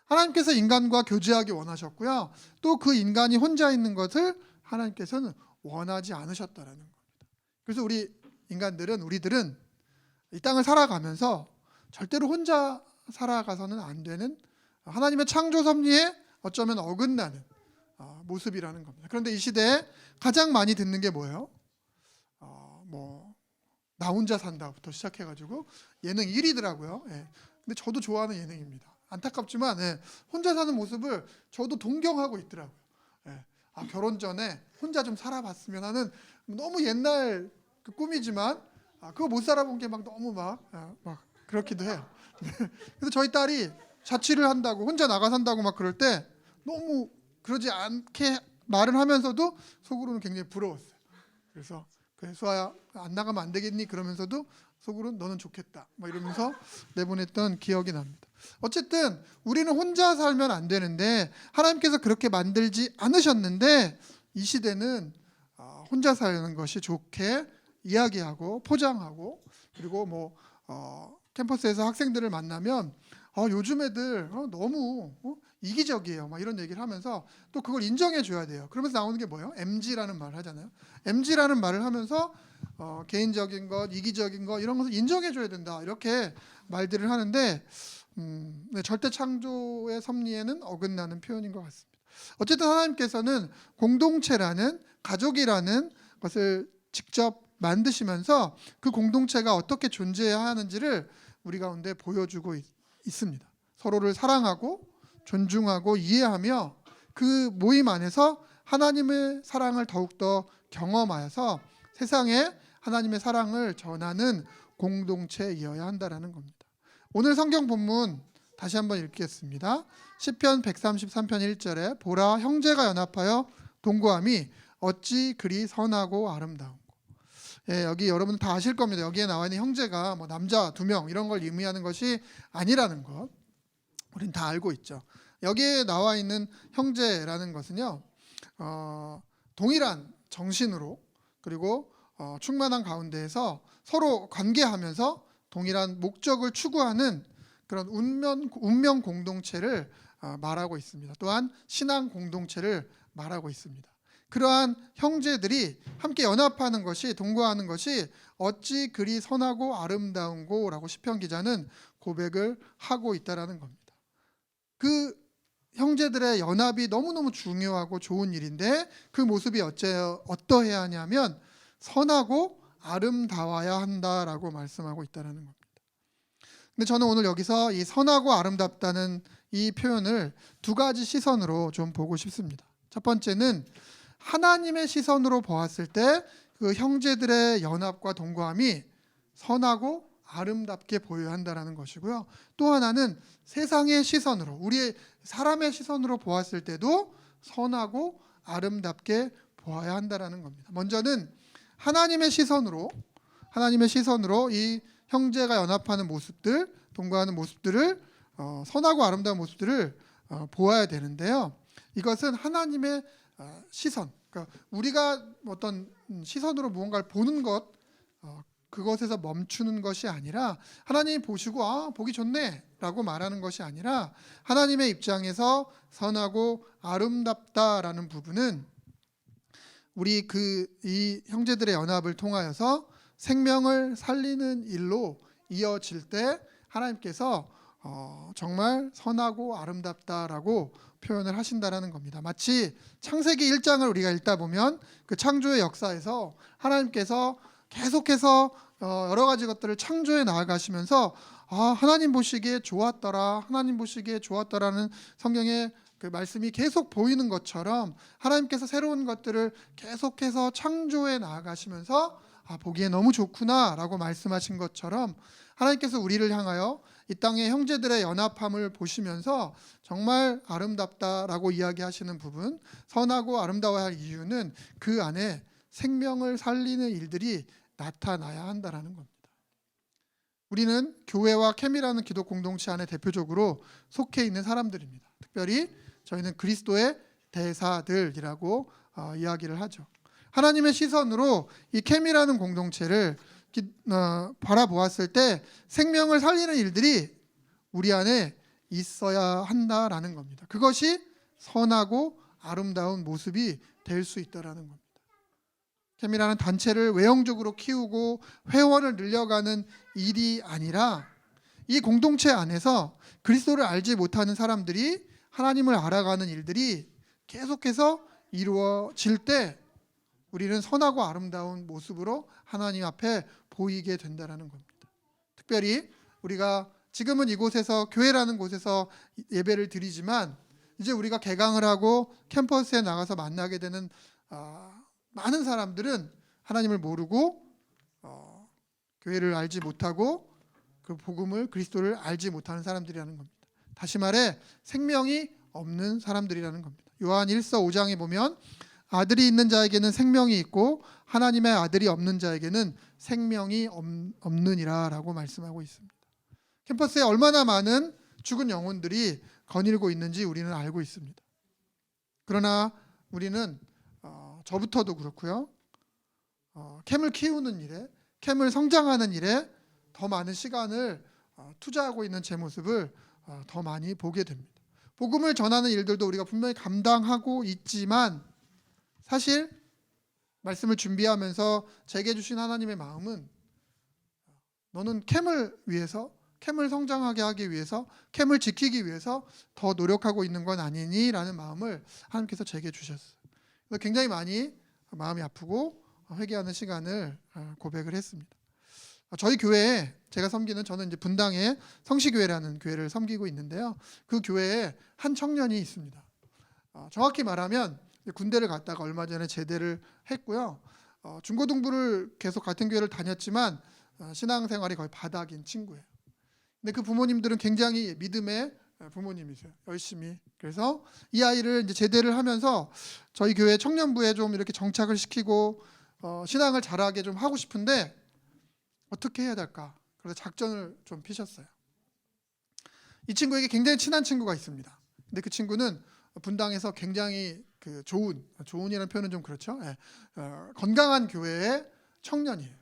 하나님께서 인간과 교제하기 원하셨고요. 또 그 인간이 혼자 있는 것을 하나님께서는 원하지 않으셨다라는 겁니다. 그래서 우리들은 이 땅을 살아가면서 절대로 혼자 살아가서는 안 되는 하나님의 창조 섭리에 어쩌면 어긋나는 모습이라는 겁니다. 그런데 이 시대에 가장 많이 듣는 게 뭐예요? 나 혼자 산다부터 시작해가지고 예능 1위더라고요. 근데 저도 좋아하는 예능입니다. 안타깝지만 혼자 사는 모습을 저도 동경하고 있더라고요. 결혼 전에 혼자 좀 살아봤으면 하는 너무 옛날 그 꿈이지만 그거 못 살아본 게 막 너무 막 그렇기도 해요. 그래서 저희 딸이 자취를 한다고 혼자 나가 산다고 막 그럴 때 너무 그러지 않게 말을 하면서도 속으로는 굉장히 부러웠어요. 그래서 수아야 안 나가면 안 되겠니? 그러면서도 속으로는 너는 좋겠다 막 이러면서 내보냈던 기억이 납니다. 어쨌든 우리는 혼자 살면 안 되는데 하나님께서 그렇게 만들지 않으셨는데 이 시대는 혼자 사는 것이 좋게 이야기하고 포장하고 그리고 뭐 캠퍼스에서 학생들을 만나면 요즘 애들 너무 이기적이에요 막 이런 얘기를 하면서 또 그걸 인정해 줘야 돼요. 그러면서 나오는 게 뭐예요? MG라는 말을 하잖아요. MG라는 말을 하면서 개인적인 것, 이기적인 것 이런 것을 인정해 줘야 된다 이렇게 말들을 하는데 절대 창조의 섭리에는 어긋나는 표현인 것 같습니다. 어쨌든 하나님께서는 공동체라는 가족이라는 것을 직접 만드시면서 그 공동체가 어떻게 존재해야 하는지를 우리 가운데 보여주고 있습니다. 서로를 사랑하고 존중하고 이해하며 그 모임 안에서 하나님의 사랑을 더욱더 경험하여서 세상에 하나님의 사랑을 전하는 공동체이어야 한다라는 겁니다. 오늘 성경 본문 다시 한번 읽겠습니다. 시편 133편 1절에 보라 형제가 연합하여 동거함이 어찌 그리 선하고 아름다운고. 여기 여러분 다 아실 겁니다. 여기에 나와 있는 형제가 뭐 남자 2명 이런 걸 의미하는 것이 아니라는 것 우린 다 알고 있죠. 여기에 나와 있는 형제라는 것은요 동일한 정신으로 그리고 충만한 가운데에서 서로 관계하면서 동일한 목적을 추구하는 그런 운명 공동체를 말하고 있습니다. 또한 신앙 공동체를 말하고 있습니다. 그러한 형제들이 함께 연합하는 것이 동거하는 것이 어찌 그리 선하고 아름다운고라고 시편 기자는 고백을 하고 있다라는 겁니다. 그 형제들의 연합이 너무너무 중요하고 좋은 일인데 그 모습이 어떠해야 하냐면 선하고 아름다워야 한다라고 말씀하고 있다라는 겁니다. 근데 저는 오늘 여기서 이 선하고 아름답다는 이 표현을 2가지 시선으로 좀 보고 싶습니다. 첫 번째는 하나님의 시선으로 보았을 때 그 형제들의 연합과 동거함이 선하고 아름답게 보여야 한다는 것이고요. 또 하나는 세상의 시선으로 우리의 사람의 시선으로 보았을 때도 선하고 아름답게 보아야 한다는 겁니다. 먼저는 하나님의 시선으로 이 형제가 연합하는 모습들, 동거하는 모습들을 선하고 아름다운 모습들을 보아야 되는데요. 이것은 하나님의 시선, 그러니까 우리가 어떤 시선으로 무언가를 보는 것, 그것에서 멈추는 것이 아니라 하나님이 보시고 보기 좋네라고 말하는 것이 아니라 하나님의 입장에서 선하고 아름답다라는 부분은 우리 이 형제들의 연합을 통하여서 생명을 살리는 일로 이어질 때 하나님께서 정말 선하고 아름답다라고 표현을 하신다라는 겁니다. 마치 창세기 1장을 우리가 읽다 보면 그 창조의 역사에서 하나님께서 계속해서 여러 가지 것들을 창조해 나아가시면서 하나님 보시기에 좋았더라, 하나님 보시기에 좋았더라는 성경의 그 말씀이 계속 보이는 것처럼 하나님께서 새로운 것들을 계속해서 창조해 나아가시면서 보기에 너무 좋구나라고 말씀하신 것처럼 하나님께서 우리를 향하여 이 땅의 형제들의 연합함을 보시면서 정말 아름답다라고 이야기하시는 부분, 선하고 아름다워야 할 이유는 그 안에 생명을 살리는 일들이 나타나야 한다라는 겁니다. 우리는 교회와 캠이라는 기독 공동체 안에 대표적으로 속해 있는 사람들입니다. 특별히 저희는 그리스도의 대사들이라고 이야기를 하죠. 하나님의 시선으로 이 캠이라는 공동체를 바라보았을 때 생명을 살리는 일들이 우리 안에 있어야 한다라는 겁니다. 그것이 선하고 아름다운 모습이 될 수 있다라는 겁니다. 캠이라는 단체를 외형적으로 키우고 회원을 늘려가는 일이 아니라 이 공동체 안에서 그리스도를 알지 못하는 사람들이 하나님을 알아가는 일들이 계속해서 이루어질 때 우리는 선하고 아름다운 모습으로 하나님 앞에 보이게 된다는 겁니다. 특별히 우리가 지금은 이곳에서 교회라는 곳에서 예배를 드리지만 이제 우리가 개강을 하고 캠퍼스에 나가서 만나게 되는 많은 사람들은 하나님을 모르고 교회를 알지 못하고 그 복음을, 그리스도를 알지 못하는 사람들이라는 겁니다. 다시 말해 생명이 없는 사람들이라는 겁니다. 요한 1서 5장에 보면 아들이 있는 자에게는 생명이 있고 하나님의 아들이 없는 자에게는 생명이 없느니라 라고 말씀하고 있습니다. 캠퍼스에 얼마나 많은 죽은 영혼들이 거닐고 있는지 우리는 알고 있습니다. 그러나 우리는 저부터도 그렇고요. 캠을 키우는 일에, 캠을 성장하는 일에 더 많은 시간을 투자하고 있는 제 모습을 더 많이 보게 됩니다. 복음을 전하는 일들도 우리가 분명히 감당하고 있지만 사실 말씀을 준비하면서 제게 주신 하나님의 마음은 너는 캠을 위해서, 캠을 성장하게 하기 위해서, 캠을 지키기 위해서 더 노력하고 있는 건 아니니? 라는 마음을 하나님께서 제게 주셨어요. 그래서 굉장히 많이 마음이 아프고 회개하는 시간을 고백을 했습니다. 저희 교회에 제가 섬기는, 저는 이제 분당에 성시교회라는 교회를 섬기고 있는데요. 그 교회에 한 청년이 있습니다. 정확히 말하면 군대를 갔다가 얼마 전에 제대를 했고요. 중고등부를 계속 같은 교회를 다녔지만 신앙생활이 거의 바닥인 친구예요. 근데 그 부모님들은 굉장히 믿음의 부모님이세요. 열심히. 그래서 이 아이를 이제 제대를 하면서 저희 교회 청년부에 좀 이렇게 정착을 시키고 신앙을 잘하게 좀 하고 싶은데 어떻게 해야 될까? 그래서 작전을 좀 피셨어요. 이 친구에게 굉장히 친한 친구가 있습니다. 근데 그 친구는 분당에서 굉장히 그 좋은이라는 표현은 좀 그렇죠. 건강한 교회의 청년이에요.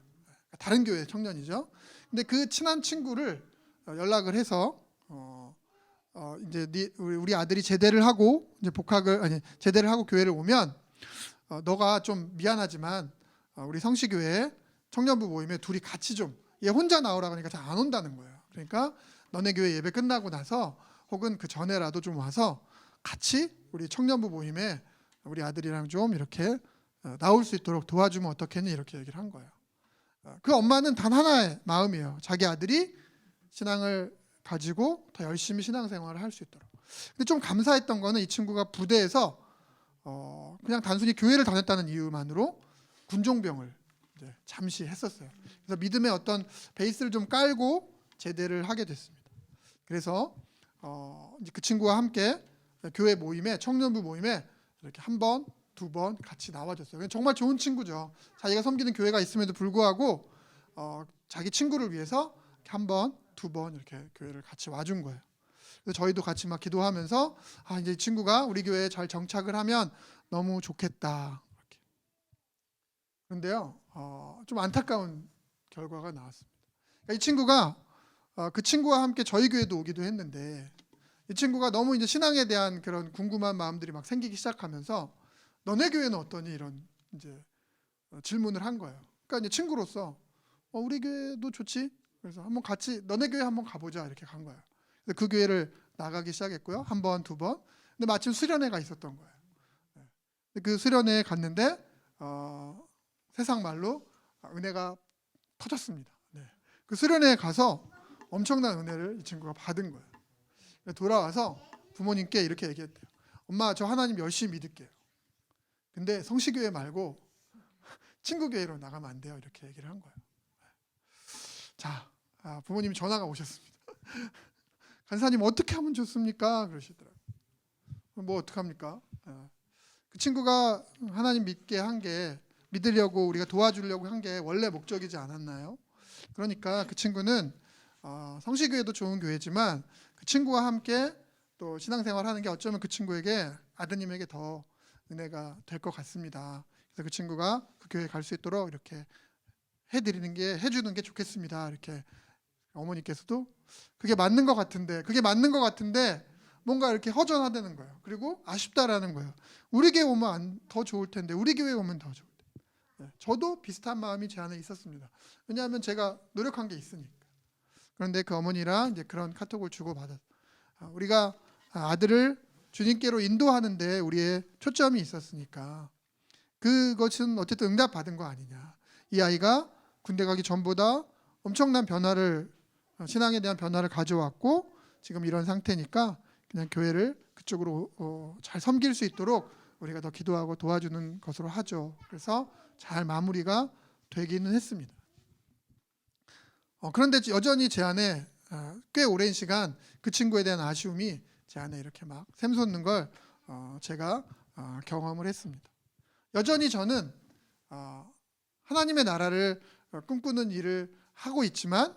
다른 교회의 청년이죠. 근데 그 친한 친구를 연락을 해서 이제 우리 아들이 제대를 하고 이제 제대를 하고 교회를 오면 너가 좀 미안하지만 우리 성시교회 청년부 모임에 둘이 같이 좀, 얘 혼자 나오라 그러니까 잘 안 온다는 거예요. 그러니까 너네 교회 예배 끝나고 나서 혹은 그 전에라도 좀 와서 같이 우리 청년부 모임에 우리 아들이랑 좀 이렇게 나올 수 있도록 도와주면 어떻겠니? 이렇게 얘기를 한 거예요. 그 엄마는 단 하나의 마음이에요. 자기 아들이 신앙을 가지고 더 열심히 신앙생활을 할 수 있도록. 근데 좀 감사했던 거는 이 친구가 부대에서 그냥 단순히 교회를 다녔다는 이유만으로 군종병을 이제 잠시 했었어요. 그래서 믿음의 어떤 베이스를 좀 깔고 제대를 하게 됐습니다. 그래서 이제 그 친구와 함께 교회 모임에, 청년부 모임에 이렇게 한 번, 두 번 같이 나와줬어요. 정말 좋은 친구죠. 자기가 섬기는 교회가 있음에도 불구하고 자기 친구를 위해서 한 번, 두 번 이렇게 교회를 같이 와준 거예요. 그래서 저희도 같이 막 기도하면서 이제 이 친구가 우리 교회에 잘 정착을 하면 너무 좋겠다. 이렇게. 그런데요, 좀 안타까운 결과가 나왔습니다. 그러니까 이 친구가 그 친구와 함께 저희 교회도 오기도 했는데 이 친구가 너무 이제 신앙에 대한 그런 궁금한 마음들이 막 생기기 시작하면서 너네 교회는 어떠니? 이런 이제 질문을 한 거예요. 그러니까 이제 친구로서 우리 교회도 좋지. 그래서 한번 같이 너네 교회 한번 가보자 이렇게 간 거예요. 그래서 그 교회를 나가기 시작했고요. 한 번, 두 번. 근데 마침 수련회가 있었던 거예요. 그 수련회에 갔는데 세상 말로 은혜가 터졌습니다. 그 수련회에 가서 엄청난 은혜를 이 친구가 받은 거예요. 돌아와서 부모님께 이렇게 얘기했대요. 엄마, 저 하나님 열심히 믿을게요. 근데 성시교회 말고 친구 교회로 나가면 안 돼요. 이렇게 얘기를 한 거예요. 자, 부모님이 전화가 오셨습니다. 간사님 어떻게 하면 좋습니까? 그러시더라고요. 뭐 어떡합니까? 그 친구가 하나님 믿게 한 게, 믿으려고 우리가 도와주려고 한 게 원래 목적이지 않았나요? 그러니까 그 친구는 성시교회도 좋은 교회지만 그 친구와 함께 또 신앙생활하는 게 어쩌면 그 친구에게, 아드님에게 더 은혜가 될 것 같습니다. 그래서 그 친구가 그 교회에 갈 수 있도록 이렇게 해주는 게 좋겠습니다. 이렇게 어머니께서도 그게 맞는 것 같은데 뭔가 이렇게 허전하다는 거예요. 그리고 아쉽다라는 거예요. 우리 교회 오면 더 좋을 텐데, 우리 교회 오면 더 좋을 텐데. 저도 비슷한 마음이 제 안에 있었습니다. 왜냐하면 제가 노력한 게 있으니까. 그런데 그 어머니랑 이제 그런 카톡을 주고 받았어요. 우리가 아들을 주님께로 인도하는데 우리의 초점이 있었으니까 그것은 어쨌든 응답받은 거 아니냐. 이 아이가 군대 가기 전보다 엄청난 변화를, 신앙에 대한 변화를 가져왔고 지금 이런 상태니까 그냥 교회를 그쪽으로 잘 섬길 수 있도록 우리가 더 기도하고 도와주는 것으로 하죠. 그래서 잘 마무리가 되기는 했습니다. 그런데 여전히 제 안에 꽤 오랜 시간 그 친구에 대한 아쉬움이 제 안에 이렇게 막 샘솟는 걸 제가 경험을 했습니다. 여전히 저는 하나님의 나라를 꿈꾸는 일을 하고 있지만,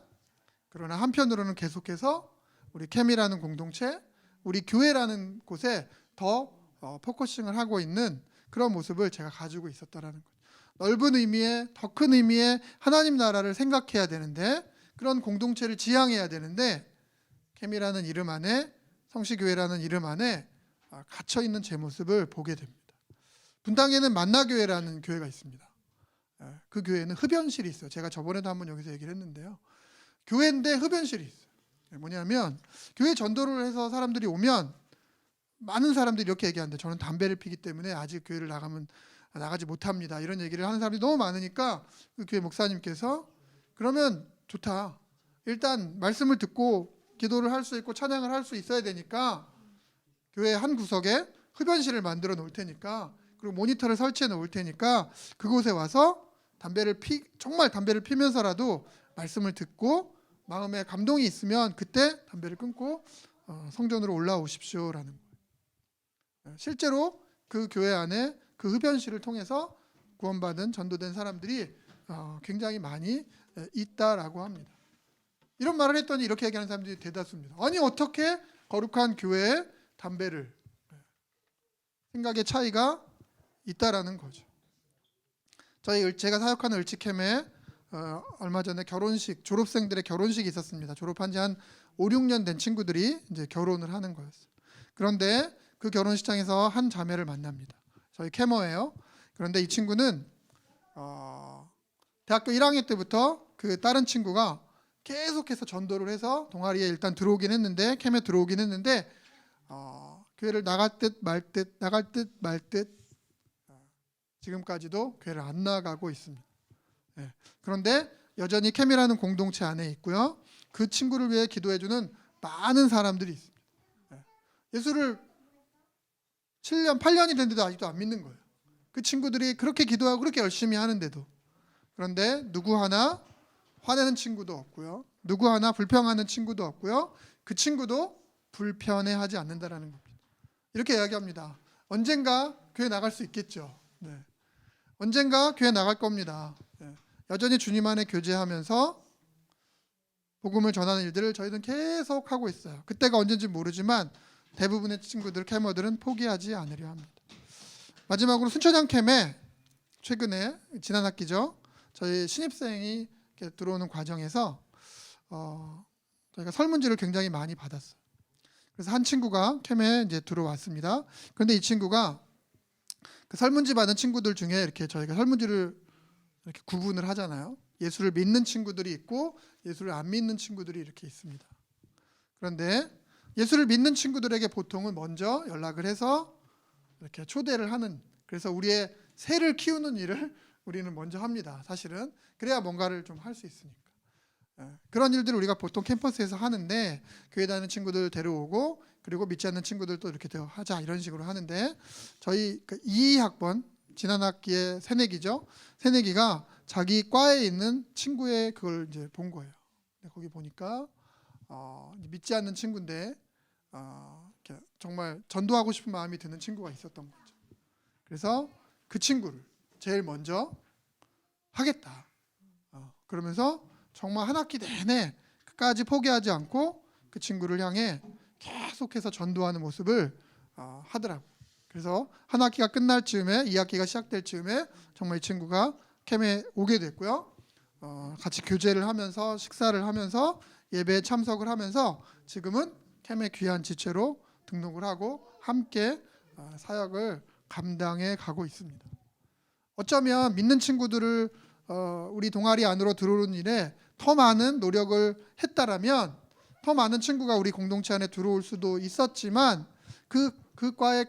그러나 한편으로는 계속해서 우리 캠이라는 공동체, 우리 교회라는 곳에 더 포커싱을 하고 있는 그런 모습을 제가 가지고 있었다라는 거죠. 넓은 의미의, 더 큰 의미의 하나님 나라를 생각해야 되는데, 그런 공동체를 지향해야 되는데, 캠이라는 이름 안에, 성시교회라는 이름 안에 갇혀 있는 제 모습을 보게 됩니다. 분당에는 만나교회라는 교회가 있습니다. 그 교회는 흡연실이 있어요. 제가 저번에도 한번 여기서 얘기를 했는데요. 교회인데 흡연실이 있어요. 뭐냐면 교회 전도를 해서 사람들이 오면 많은 사람들이 이렇게 얘기하는데, 저는 담배를 피기 때문에 아직 교회를 나가지 못합니다, 이런 얘기를 하는 사람들이 너무 많으니까 그 교회 목사님께서 그러면 좋다, 일단 말씀을 듣고 기도를 할 수 있고 찬양을 할 수 있어야 되니까 교회 한 구석에 흡연실을 만들어 놓을 테니까, 그리고 모니터를 설치해 놓을 테니까 그곳에 와서 정말 담배를 피면서라도 말씀을 듣고 마음에 감동이 있으면 그때 담배를 끊고 성전으로 올라오십시오라는 거예요. 실제로 그 교회 안에 그 흡연실을 통해서 구원받은 전도된 사람들이 굉장히 많이 있다라고 합니다. 이런 말을 했더니 이렇게 얘기하는 사람들이 대다수입니다. 아니, 어떻게 거룩한 교회에 담배를, 생각의 차이가 있다라는 거죠. 제가 사역하는 을지캠에 얼마 전에 졸업생들의 결혼식이 있었습니다. 졸업한 지 한 5, 6년 된 친구들이 이제 결혼을 하는 거였어요. 그런데 그 결혼식장에서 한 자매를 만납니다. 저희 캐머예요. 그런데 이 친구는 대학교 1학년 때부터 그 다른 친구가 계속해서 전도를 해서 동아리에 일단 들어오긴 했는데, 캠에 들어오긴 했는데 교회를 나갈 듯 말 듯 지금까지도 교회를 안 나가고 있습니다. 그런데 여전히 캠이라는 공동체 안에 있고요. 그 친구를 위해 기도해주는 많은 사람들이 있습니다. 예수를 7년, 8년이 됐는데도 아직도 안 믿는 거예요. 그 친구들이 그렇게 기도하고 그렇게 열심히 하는데도. 그런데 누구 하나 화내는 친구도 없고요. 누구 하나 불평하는 친구도 없고요. 그 친구도 불편해하지 않는다라는 겁니다. 이렇게 이야기합니다. 언젠가 교회 나갈 수 있겠죠. 언젠가 교회 나갈 겁니다. 여전히 주님 안에 교제하면서 복음을 전하는 일들을 저희는 계속 하고 있어요. 그때가 언젠지 모르지만 대부분의 친구들, 캠어들은 포기하지 않으려 합니다. 마지막으로 순천향 캠에 최근에 지난 학기죠. 저희 신입생이 이렇게 들어오는 과정에서 저희가 설문지를 굉장히 많이 받았어요. 그래서 한 친구가 캠에 이제 들어왔습니다. 그런데 이 친구가 그 설문지 받은 친구들 중에 이렇게 저희가 설문지를 이렇게 구분을 하잖아요. 예수를 믿는 친구들이 있고 예수를 안 믿는 친구들이 이렇게 있습니다. 그런데 예수를 믿는 친구들에게 보통은 먼저 연락을 해서 이렇게 초대를 하는, 그래서 우리의 새를 키우는 일을 우리는 먼저 합니다. 사실은 그래야 뭔가를 좀 할 수 있으니까. 그런 일들을 우리가 보통 캠퍼스에서 하는데, 교회 다니는 친구들 데려오고 그리고 믿지 않는 친구들도 이렇게 하자, 이런 식으로 하는데, 저희 2학번 지난 학기에 새내기죠. 새내기가 자기 과에 있는 친구의 그걸 이제 본 거예요. 거기 보니까 믿지 않는 친구인데 정말 전도하고 싶은 마음이 드는 친구가 있었던 거죠. 그래서 그 친구를 제일 먼저 하겠다. 그러면서 정말 한 학기 내내 끝까지 포기하지 않고 그 친구를 향해 계속해서 전도하는 모습을 하더라고요. 그래서 한 학기가 끝날 즈음에 2학기가 시작될 즈음에 정말 이 친구가 캠에 오게 됐고요. 같이 교제를 하면서 식사를 하면서 예배에 참석을 하면서 지금은 캠의 귀한 지체로 등록을 하고 함께 사역을 감당해 가고 있습니다. 어쩌면 믿는 친구들을 우리 동아리 안으로 들어오는 일에 더 많은 노력을 했다라면 더 많은 친구가 우리 공동체 안에 들어올 수도 있었지만, 그 과의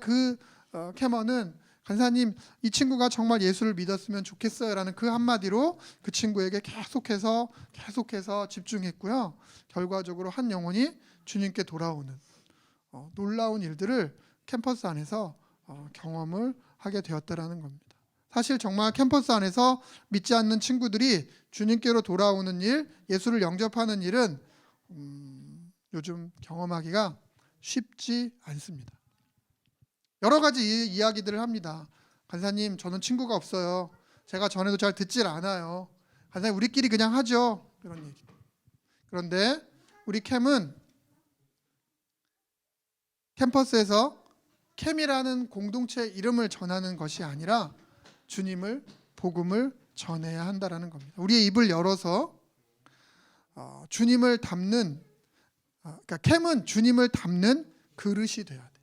캐머는 간사님, 이 친구가 정말 예수를 믿었으면 좋겠어요 라는 그 한마디로 그 친구에게 계속해서 집중했고요. 결과적으로 한 영혼이 주님께 돌아오는 놀라운 일들을 캠퍼스 안에서 경험을 하게 되었다라는 겁니다. 사실 정말 캠퍼스 안에서 믿지 않는 친구들이 주님께로 돌아오는 일, 예수를 영접하는 일은 요즘 경험하기가 쉽지 않습니다. 여러 가지 이야기들을 합니다. 간사님, 저는 친구가 없어요. 제가 전에도 잘 듣질 않아요. 간사님, 우리끼리 그냥 하죠. 이런 얘기. 그런데 우리 캠은 캠퍼스에서 캠이라는 공동체 이름을 전하는 것이 아니라 주님을, 복음을 전해야 한다라는 겁니다. 우리의 입을 열어서 주님을 담는, 그러니까 캠은 주님을 담는 그릇이 돼야 돼.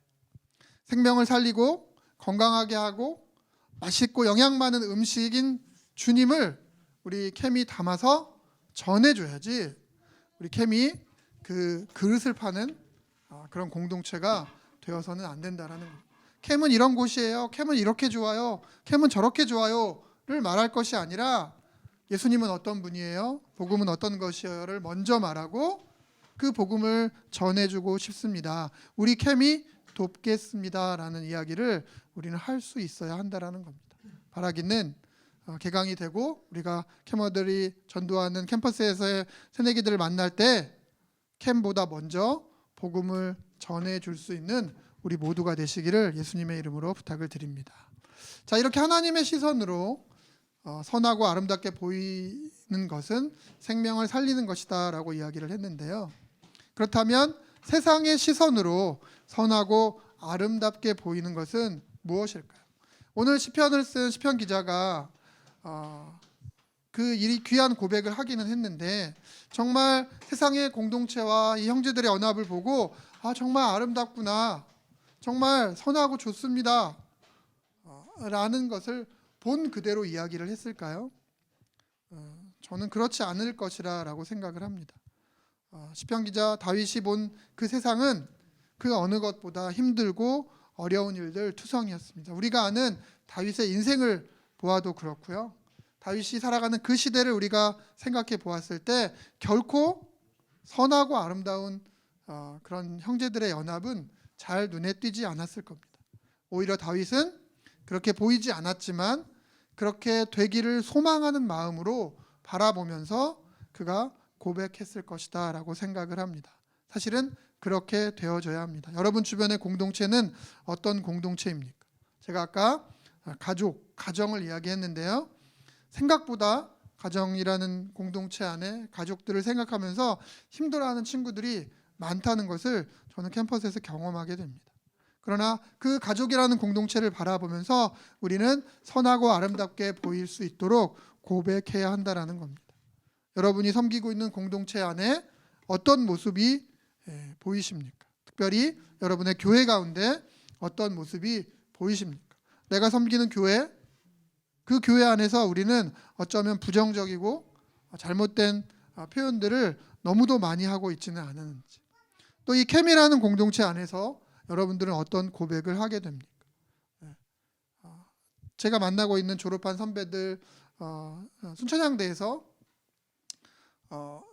생명을 살리고 건강하게 하고 맛있고 영양 많은 음식인 주님을 우리 캠이 담아서 전해줘야지, 우리 캠이 그 그릇을 파는 그런 공동체가 되어서는 안 된다라는 거예요. 캠은 이런 곳이에요, 캠은 이렇게 좋아요, 캠은 저렇게 좋아요를 말할 것이 아니라 예수님은 어떤 분이에요, 복음은 어떤 것이에요를 먼저 말하고 그 복음을 전해주고 싶습니다. 우리 캠이 돕겠습니다라는 이야기를 우리는 할 수 있어야 한다라는 겁니다. 바라기는 개강이 되고 우리가 캠어들이 전도하는 캠퍼스에서의 새내기들을 만날 때 캠보다 먼저 복음을 전해줄 수 있는 우리 모두가 되시기를 예수님의 이름으로 부탁을 드립니다. 자, 이렇게 하나님의 시선으로 선하고 아름답게 보이는 것은 생명을 살리는 것이다 라고 이야기를 했는데요. 그렇다면 세상의 시선으로 선하고 아름답게 보이는 것은 무엇일까요? 오늘 시편을 쓴 시편 기자가 그 귀한 고백을 하기는 했는데, 정말 세상의 공동체와 이 형제들의 연합을 보고 정말 아름답구나, 정말 선하고 좋습니다 라는 것을 본 그대로 이야기를 했을까요? 저는 그렇지 않을 것이라 라고 생각을 합니다. 시편 기자 다윗이 본 그 세상은 그 어느 것보다 힘들고 어려운 일들 투성이었습니다. 우리가 아는 다윗의 인생을 보아도 그렇고요, 다윗이 살아가는 그 시대를 우리가 생각해 보았을 때 결코 선하고 아름다운 그런 형제들의 연합은 잘 눈에 띄지 않았을 겁니다. 오히려 다윗은 그렇게 보이지 않았지만 그렇게 되기를 소망하는 마음으로 바라보면서 그가 고백했을 것이다 라고 생각을 합니다. 사실은 그렇게 되어져야 합니다. 여러분 주변의 공동체는 어떤 공동체입니까? 제가 아까 가정을 이야기했는데요, 생각보다 가정이라는 공동체 안에 가족들을 생각하면서 힘들어하는 친구들이 많다는 것을 저는 캠퍼스에서 경험하게 됩니다. 그러나 그 가족이라는 공동체를 바라보면서 우리는 선하고 아름답게 보일 수 있도록 고백해야 한다는 겁니다. 여러분이 섬기고 있는 공동체 안에 어떤 모습이 보이십니까? 특별히 여러분의 교회 가운데 어떤 모습이 보이십니까? 내가 섬기는 교회, 그 교회 안에서 우리는 어쩌면 부정적이고 잘못된 표현들을 너무도 많이 하고 있지는 않은지, 또 이 캠이라는 공동체 안에서 여러분들은 어떤 고백을 하게 됩니까? 제가 만나고 있는 졸업한 선배들, 순천향대에서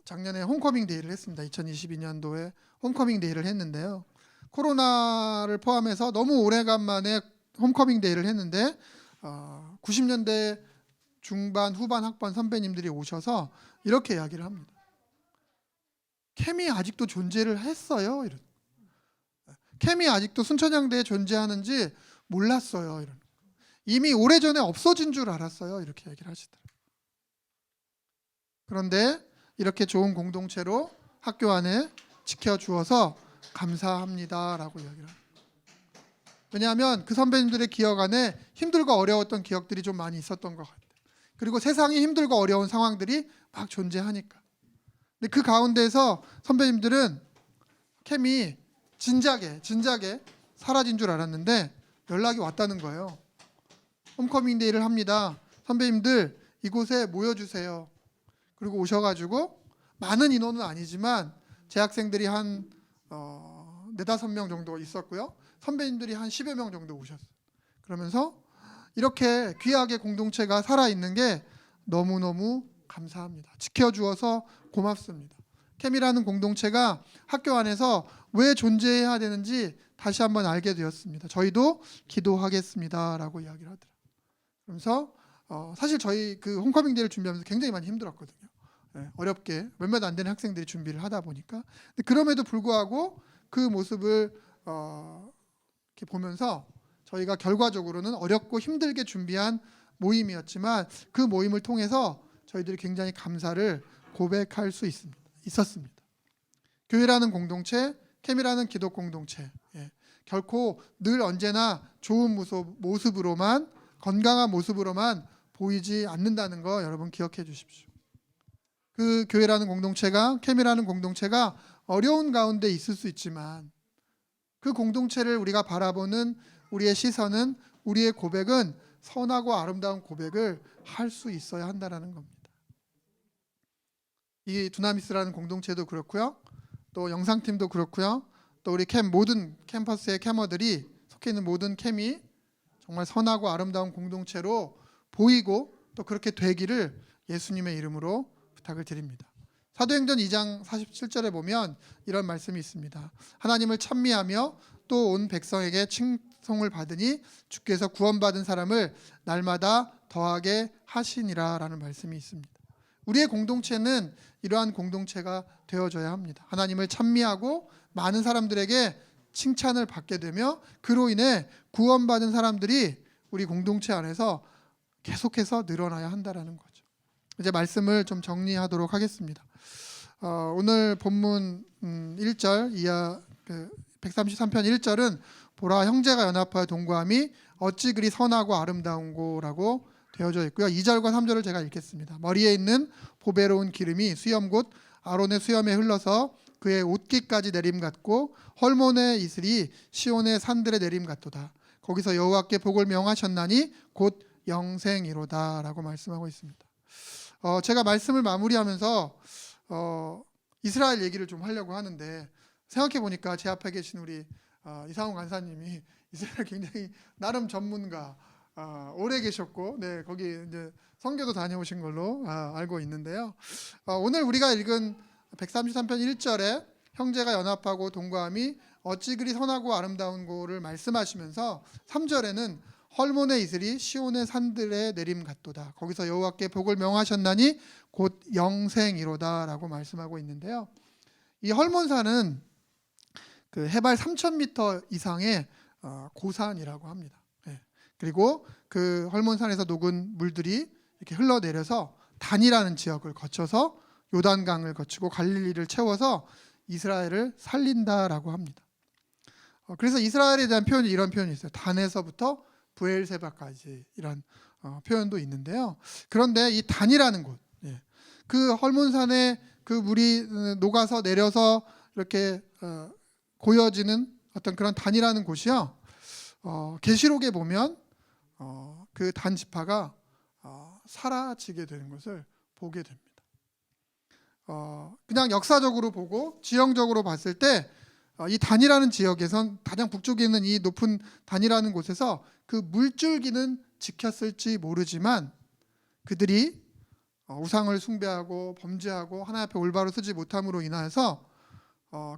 작년에 홈커밍 데이를 했습니다. 2022년도에 홈커밍 데이를 했는데요, 코로나를 포함해서 너무 오래간만에 홈커밍 데이를 했는데 90년대 중반 후반 학번 선배님들이 오셔서 이렇게 이야기를 합니다. 캠이 아직도 존재를 했어요. 이런. 캠이 아직도 순천향대에 존재하는지 몰랐어요. 이런. 이미 오래전에 없어진 줄 알았어요. 이렇게 얘기를 하시더라고요. 그런데 이렇게 좋은 공동체로 학교 안에 지켜주어서 감사합니다라고 이야기를 합니다. 왜냐하면 그 선배님들의 기억 안에 힘들고 어려웠던 기억들이 좀 많이 있었던 것 같아요. 그리고 세상이 힘들고 어려운 상황들이 막 존재하니까. 근데 그 가운데서 선배님들은 캠이 진작에 사라진 줄 알았는데 연락이 왔다는 거예요. 홈커밍 데이를 합니다. 선배님들 이곳에 모여주세요. 그리고 오셔가지고 많은 인원은 아니지만 재학생들이 한 4-5명 정도 있었고요, 선배님들이 한 10여 명 정도 오셨어요. 그러면서 이렇게 귀하게 공동체가 살아있는 게 너무너무 감사합니다. 지켜주어서 고맙습니다. 캠이라는 공동체가 학교 안에서 왜 존재해야 되는지 다시 한번 알게 되었습니다. 저희도 기도하겠습니다라고 이야기를 하더라고요. 그러면서 사실 저희 그 홈커밍 데이를 준비하면서 굉장히 많이 힘들었거든요. 어렵게 몇몇 안 되는 학생들이 준비를 하다 보니까. 근데 그럼에도 불구하고 그 모습을 이렇게 보면서 저희가 결과적으로는 어렵고 힘들게 준비한 모임이었지만 그 모임을 통해서 저희들이 굉장히 감사를 고백할 수 있었습니다. 교회라는 공동체, 캠이라는 기독 공동체, 결코 늘 언제나 좋은 모습으로만, 건강한 모습으로만 보이지 않는다는 거 여러분 기억해 주십시오. 그 교회라는 공동체가, 캠이라는 공동체가 어려운 가운데 있을 수 있지만 그 공동체를 우리가 바라보는 우리의 시선은, 우리의 고백은 선하고 아름다운 고백을 할 수 있어야 한다는 겁니다. 이 두나미스라는 공동체도 그렇고요, 또 영상팀도 그렇고요, 또 우리 캠 모든 캠퍼스의 캠어들이 속해 있는 모든 캠이 정말 선하고 아름다운 공동체로 보이고 또 그렇게 되기를 예수님의 이름으로 부탁을 드립니다. 사도행전 2장 47절에 보면 이런 말씀이 있습니다. 하나님을 찬미하며 또 온 백성에게 칭송을 받으니 주께서 구원받은 사람을 날마다 더하게 하시니라 라는 말씀이 있습니다. 우리의 공동체는 이러한 공동체가 되어져야 합니다. 하나님을 찬미하고 많은 사람들에게 칭찬을 받게 되며 그로 인해 구원받은 사람들이 우리 공동체 안에서 계속해서 늘어나야 한다는 거죠. 이제 말씀을 좀 정리하도록 하겠습니다. 오늘 본문 1절 이하 133편 1절은 보라 형제가 연합하여 동거함이 어찌 그리 선하고 아름다운고라고 되어져 있고요. 2절과 3절을 제가 읽겠습니다. 머리에 있는 보배로운 기름이 수염 곧 아론의 수염에 흘러서 그의 옷깃까지 내림 같고 헐몬의 이슬이 시온의 산들의 내림 같도다. 거기서 여호와께 복을 명하셨나니 곧 영생이로다 라고 말씀하고 있습니다. 제가 말씀을 마무리하면서 이스라엘 얘기를 좀 하려고 하는데 생각해 보니까 제 앞에 계신 우리 이상훈 간사님이 이스라엘 굉장히 나름 전문가, 오래 계셨고, 네, 거기 이제 선교도 다녀오신 걸로 알고 있는데요. 오늘 우리가 읽은 133편 1절에 형제가 연합하고 동거함이 어찌 그리 선하고 아름다운고를 말씀하시면서 3절에는 헐몬의 이슬이 시온의 산들의 내림 같도다. 거기서 여호와께 복을 명하셨나니 곧 영생이로다라고 말씀하고 있는데요. 이 헐몬산은 그 해발 3,000m 이상의 고산이라고 합니다. 그리고 그 헐몬산에서 녹은 물들이 이렇게 흘러내려서 단이라는 지역을 거쳐서 요단강을 거치고 갈릴리를 채워서 이스라엘을 살린다라고 합니다. 그래서 이스라엘에 대한 표현이 이런 표현이 있어요. 단에서부터 부엘세바까지 이런 표현도 있는데요. 그런데 이 단이라는 곳, 그 헐몬산에 그 물이 녹아서 내려서 이렇게 고여지는 어떤 그런 단이라는 곳이요. 계시록에 보면 그 단 지파가 사라지게 되는 것을 보게 됩니다. 그냥 역사적으로 보고 지형적으로 봤을 때 이 단이라는 지역에선 가장 북쪽에 있는 이 높은 단이라는 곳에서 그 물줄기는 지켰을지 모르지만 그들이 우상을 숭배하고 범죄하고 하나님 앞에 올바로 서지 못함으로 인하여서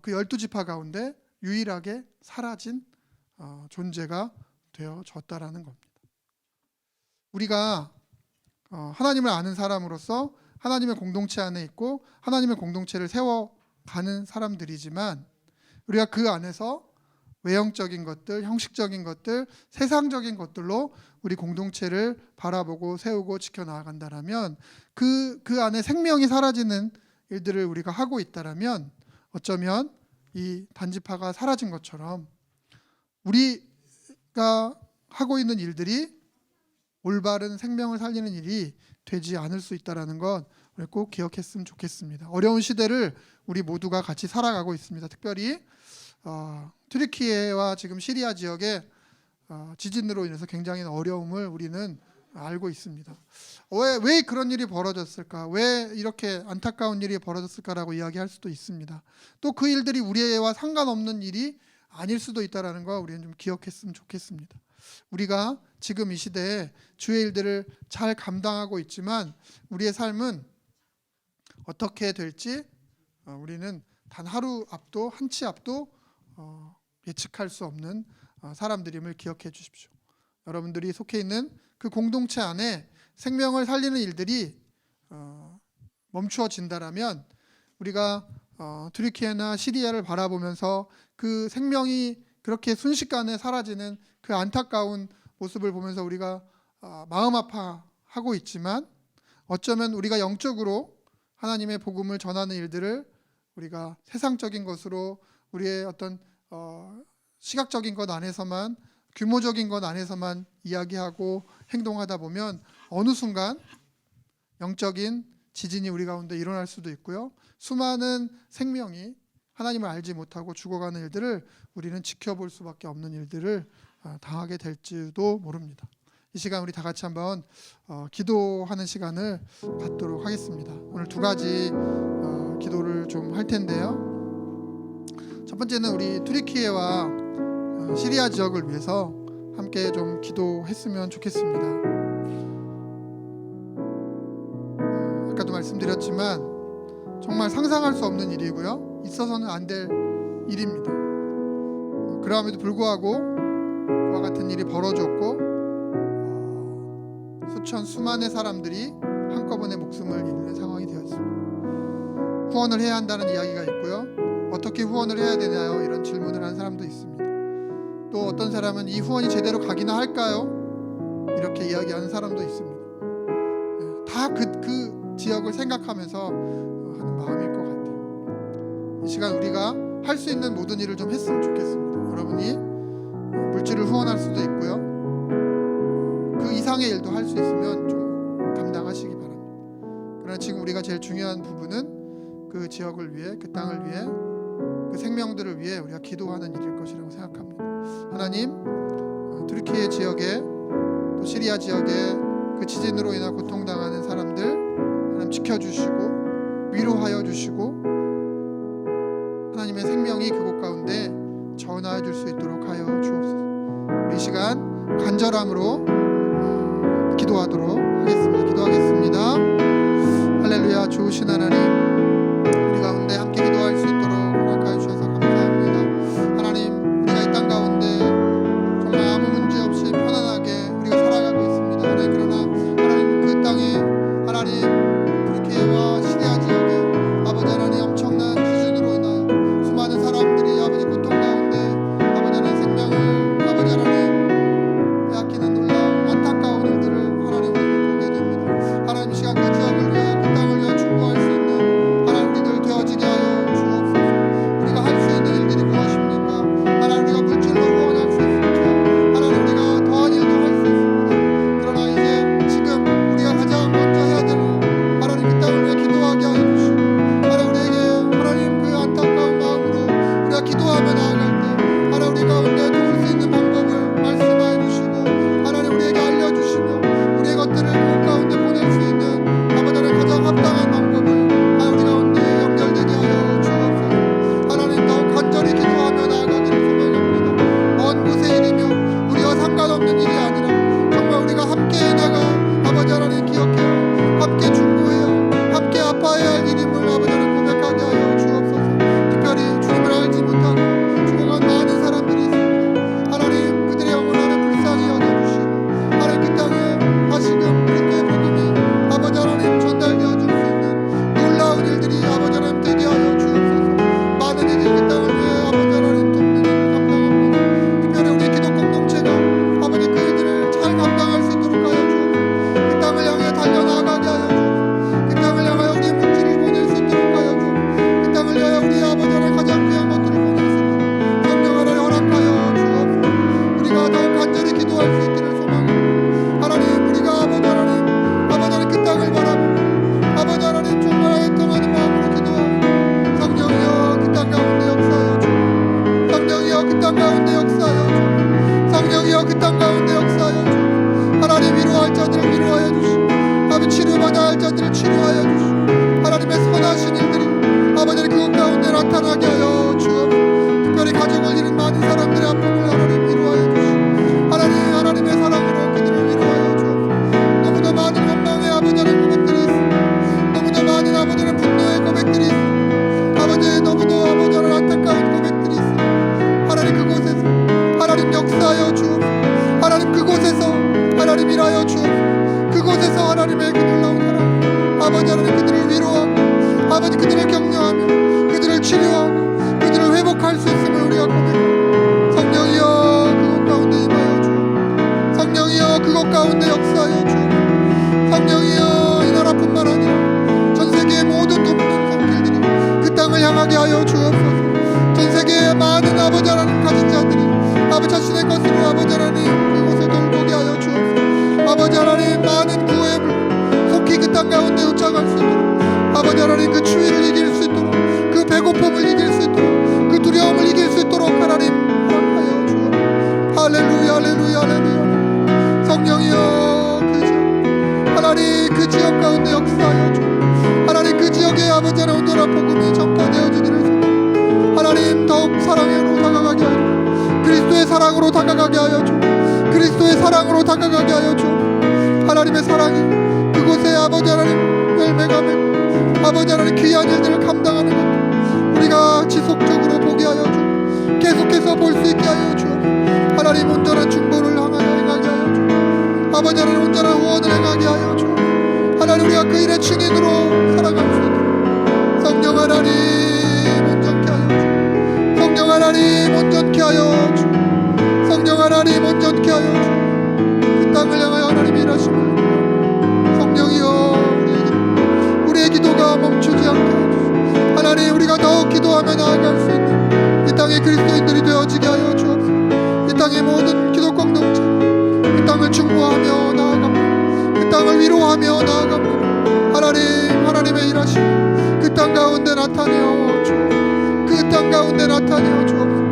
그 12지파 가운데 유일하게 사라진 존재가 되어졌다라는 겁니다. 우리가 하나님을 아는 사람으로서 하나님의 공동체 안에 있고 하나님의 공동체를 세워가는 사람들이지만 우리가 그 안에서 외형적인 것들, 형식적인 것들, 세상적인 것들로 우리 공동체를 바라보고 세우고 지켜나간다면 그 안에 생명이 사라지는 일들을 우리가 하고 있다면 어쩌면 이 단지파가 사라진 것처럼 우리가 하고 있는 일들이 올바른 생명을 살리는 일이 되지 않을 수 있다는 것 꼭 기억했으면 좋겠습니다. 어려운 시대를 우리 모두가 같이 살아가고 있습니다. 특별히 튀르키예와 지금 시리아 지역의 지진으로 인해서 굉장히 어려움을 우리는 알고 있습니다. 왜 그런 일이 벌어졌을까? 왜 이렇게 안타까운 일이 벌어졌을까라고 이야기할 수도 있습니다. 또 그 일들이 우리와 상관없는 일이 아닐 수도 있다는 거 우리는 좀 기억했으면 좋겠습니다. 우리가 지금 이 시대에 주의 일들을 잘 감당하고 있지만 우리의 삶은 어떻게 될지 우리는 단 하루 앞도 한 치 앞도 예측할 수 없는 사람들임을 기억해 주십시오. 여러분들이 속해 있는 그 공동체 안에 생명을 살리는 일들이 멈추어진다라면 우리가 튀르키예나 시리아를 바라보면서 그 생명이 그렇게 순식간에 사라지는 그 안타까운 모습을 보면서 우리가 마음 아파하고 있지만, 어쩌면 우리가 영적으로 하나님의 복음을 전하는 일들을 우리가 세상적인 것으로 우리의 어떤 시각적인 것 안에서만, 규모적인 것 안에서만 이야기하고 행동하다 보면 어느 순간 영적인 지진이 우리 가운데 일어날 수도 있고요, 수많은 생명이 하나님을 알지 못하고 죽어가는 일들을 우리는 지켜볼 수밖에 없는 일들을 당하게 될지도 모릅니다. 이 시간 우리 다 같이 한번 기도하는 시간을 갖도록 하겠습니다. 오늘 두 가지 기도를 좀 할 텐데요. 첫 번째는 우리 튀르키예와 시리아 지역을 위해서 함께 좀 기도했으면 좋겠습니다. 아까도 말씀드렸지만 정말 상상할 수 없는 일이고요, 있어서는 안 될 일입니다. 그럼에도 불구하고 그와 같은 일이 벌어졌고 수많은 사람들이 한꺼번에 목숨을 잃는 상황이 되었습니다. 후원을 해야 한다는 이야기가 있고요, 어떻게 후원을 해야 되나요? 이런 질문을 한 사람도 있습니다. 또 어떤 사람은 이 후원이 제대로 가기나 할까요? 이렇게 이야기하는 사람도 있습니다. 다 그 지역을 생각하면서 하는 마음일 것 같아요. 이 시간 우리가 할 수 있는 모든 일을 좀 했으면 좋겠습니다. 여러분이 물질을 후원할 수도 있고요, 그 이상의 일도 할 수 있으면 좀 감당하시기 바랍니다. 그러나 지금 우리가 제일 중요한 부분은 그 지역을 위해, 그 땅을 위해, 그 생명들을 위해 우리가 기도하는 일일 것이라고 생각합니다. 하나님, 튀르키예 지역에 또 시리아 지역에 그 지진으로 인한 고통당하는 사람들 하나님 지켜주시고 위로하여 주시고 하나님의 생명이 그곳 가운데 전하여 줄 수 있도록 하여 주옵소서. 우리 시간 간절함으로 기도하도록 하겠습니다. 기도하겠습니다. 할렐루야. 좋으신 하나님, 우리 가운데 함께 기도할 수 있도록 허락하여 주셔서 감사합니다. 하나님, 우리가 이 땅 가운데 정말 아무 문제 없이 편안하게 우리가 살아가고 있습니다. 하나님, 그러나 하나님 그 땅에 하나님 튀르키예와 시리아 지역에 아버지 하나님 엄청난 지진으로 인하여 수많은 사람들이 아버지 고통 가운데 아버지 하나님 생명을 아버지 하나님 빼앗기는 놀라운 안타까운 일들을 하나님 우리가 보게 됩니다. 하나님, 시간 그 지역을 위해, 그 땅을 위해 중보할 수 있는 하나님 우리들 되어지게 하여 주옵소서. 우리가 할 수 있는 일들이 무엇입니까? 하나님, 우리가 물질로 후원할 수 있습니다. 하나님, 우리가 더한 일도 할 수 있습니다. 그러나 이제 지금 우리가 가장 먼저 해야 되는 하나님 그 땅을 위해 기도하게 하여 주시고, 하나님 우리에게 하나님 그 안타까운 마음으로 우리가 기도하며 나아갈 때 하나님 우리 가운데 도울 수 있는 방법을 말씀하여 주시고 하나님 우리에게 알려주시며 우리의 것들을 그 가운데 보낼 수 있는 아버지 하나님 가장 합당한 방법을 하나님 우리 가운데 연결되게 하여 주옵소서. 하나님, 더욱 간절히 기도하며 나아가기를 소망합니다. 먼 곳의 일이며 우리와 상관없는 일이 아니라 정말 우리가 함께 나가 아버지 하나님 기억해요, 함께 중보해요, 함께 아파해야 할 일임을 아버지 하나님 고백하게 하여 주옵소서. 특별히 주님을 알지 못하고 죽어간 많은 사람들이 있습니다. 하나님, 그들의 영혼을 불쌍히 여겨주시고 하나님 그 땅에 다시금 그리스도의 복음이 아버지 하나님 전달되어 줄 수 있는 놀라운 일들이 아버지 하나님 되게 하여 주옵소서. 많은 이들 그 땅을 위해 아버지 하나님 돕는 일을 감당합니다. 특별히 우리 기독 공동체가 아버지 그 일들을 잘 감당할 수 있도록 하여 주옵소서. 그 땅을 향해 달려나가게 하여 주옵소서. 그 땅을 향하여 우리의 물질을 보낼 수 있도록 하여 주옵소서. 그 땅을 위하여 우리 아버지 하나님 가장 귀한 것들을 보낼 수 있도록 성령 하나님 허락하여 주옵소서. 우리가 더욱 간절히 기도할 수 있기를 소망합니다. 하나님, 우리가 아버지 하나님 그 땅을 바라보고 아버지 하나님 정말 애통하는 마음으로 기도하고 성령이여 그 땅 가운데 역사하여 주옵소서. 성령이여 그 땅 가운데 역사하여 주옵소서. 성령이여 그 땅 가운데 역사하여 주옵소서. 하나님, 위로할 자들을 위로하여 주시고 아버지 치료받아야 할 자들을 치료하여 주시고 하나님의 선하신 일들이 아버지 그곳 가운데 나타나게 하여 주옵소서. 특별히 가족을 잃은 많은 사람들의 아픔을 하나님 위로하여 주시고 하나님의 사랑으로 그들을 위로하여 주옵소서. 너무나 많은 원망의 아버지 하나님 고백들이 있습니다. 너무나 많은 아버지 하나님 분노의 고백들이 있습니다. 아버지 하나님 그들을 위로하고 아버지 그들을 격려하며 그들을 치료하고 그들을 회복할 수 있음을 우리가 고백합니다. 성령이여 그곳 가운데 임하여 주옵소서. 성령이여 그곳 가운데 역사하여 주옵소서. 성령이여 이 나라뿐만 아니라 전 세계의 모든 돕는 손길들이 그 땅을 향하게 하여 주옵소서. 전 세계의 많은 아버지 하나님 가진 자들이 아버지 자신의 것으로 아버지 하나님 그곳을 돌보게 하여 주옵소서. 아버지 하나님 많은 구호의 물 속히 그 땅 가운데 도착할 수 있도록 아버지 하나님 그 추위를 이길 수 있도록 그 배고픔을 이길 수 있도록 그 두려움을 이길 수 있도록 하나님 허락하여 주옵소서. 할렐루야 할렐루야 할렐루야. 성령이여 그 지역 하나님 그 지역 가운데 역사하여 주옵소서. 하나님 그 지역에 아버지 하나님 온전한 복음이 전파되어지기를 소망 하나님 더욱 사랑으로 다가가게 하여 주옵소서. 그리스도의 사랑으로 다가가게 하여 주옵소서. 그리스도의 사랑으로 다가가게 하여 주옵소서. 하나님의 사랑이 그곳에 아버지 하나님 열매가 맺고 아버지 하나님 귀한 일들을 감당하는 것 우리가 지속적으로 보게 하여 주옵소서. 계속해서 볼 수 있게 하여 주옵소서. 하나님 온전한 중보를 향하여 행하게 하여 주옵소서. 아버지 하나님 온전한 후원을 행하게 하여 주옵소서. 하나님 우리가 그 일의 증인으로 살아갈 수 있도록 성령 하나님 온전케 하여 주옵소서. 성령 하나님 온전케 하여 주옵소서. 성령 하나님 온전케 하여 주옵소서. 그 땅을 향하여 하나님이 일하심을 성령이여 우리의 기도가 멈추지 않게 하옵소서. 하나님 우리가 더욱 기도하며 나아갈 수 있는 이 땅의 그리스도인들이 되어지게 하여 주옵소서. 이 땅의 모든 기도 공동체 이 땅을 중보하며 나아갑니다. 그 땅을 위로하며 나아갑니다. 하나님 하나님의 일하심 그 땅 가운데 나타내어 주옵소서. 그 땅 가운데 나타내어 주옵소서.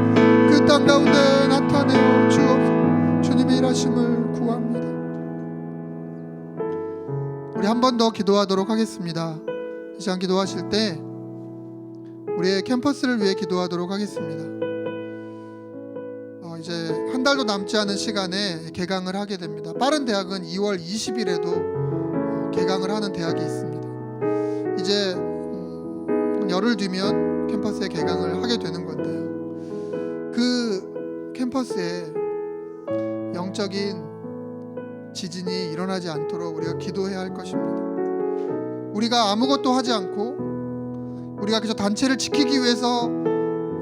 그 땅 가운데 나타내어 주옵소서. 주님의 일하심을 구합니다. 우리 한 번 더 기도하도록 하겠습니다. 이 시간 기도하실 때 우리의 캠퍼스를 위해 기도하도록 하겠습니다. 이제 한 달도 남지 않은 시간에 개강을 하게 됩니다. 빠른 대학은 2월 20일에도 개강을 하는 대학이 있습니다. 이제 열흘 뒤면 캠퍼스에 개강을 하게 되는 건데요. 그 캠퍼스에 영적인 지진이 일어나지 않도록 우리가 기도해야 할 것입니다. 우리가 아무것도 하지 않고 우리가 그저 단체를 지키기 위해서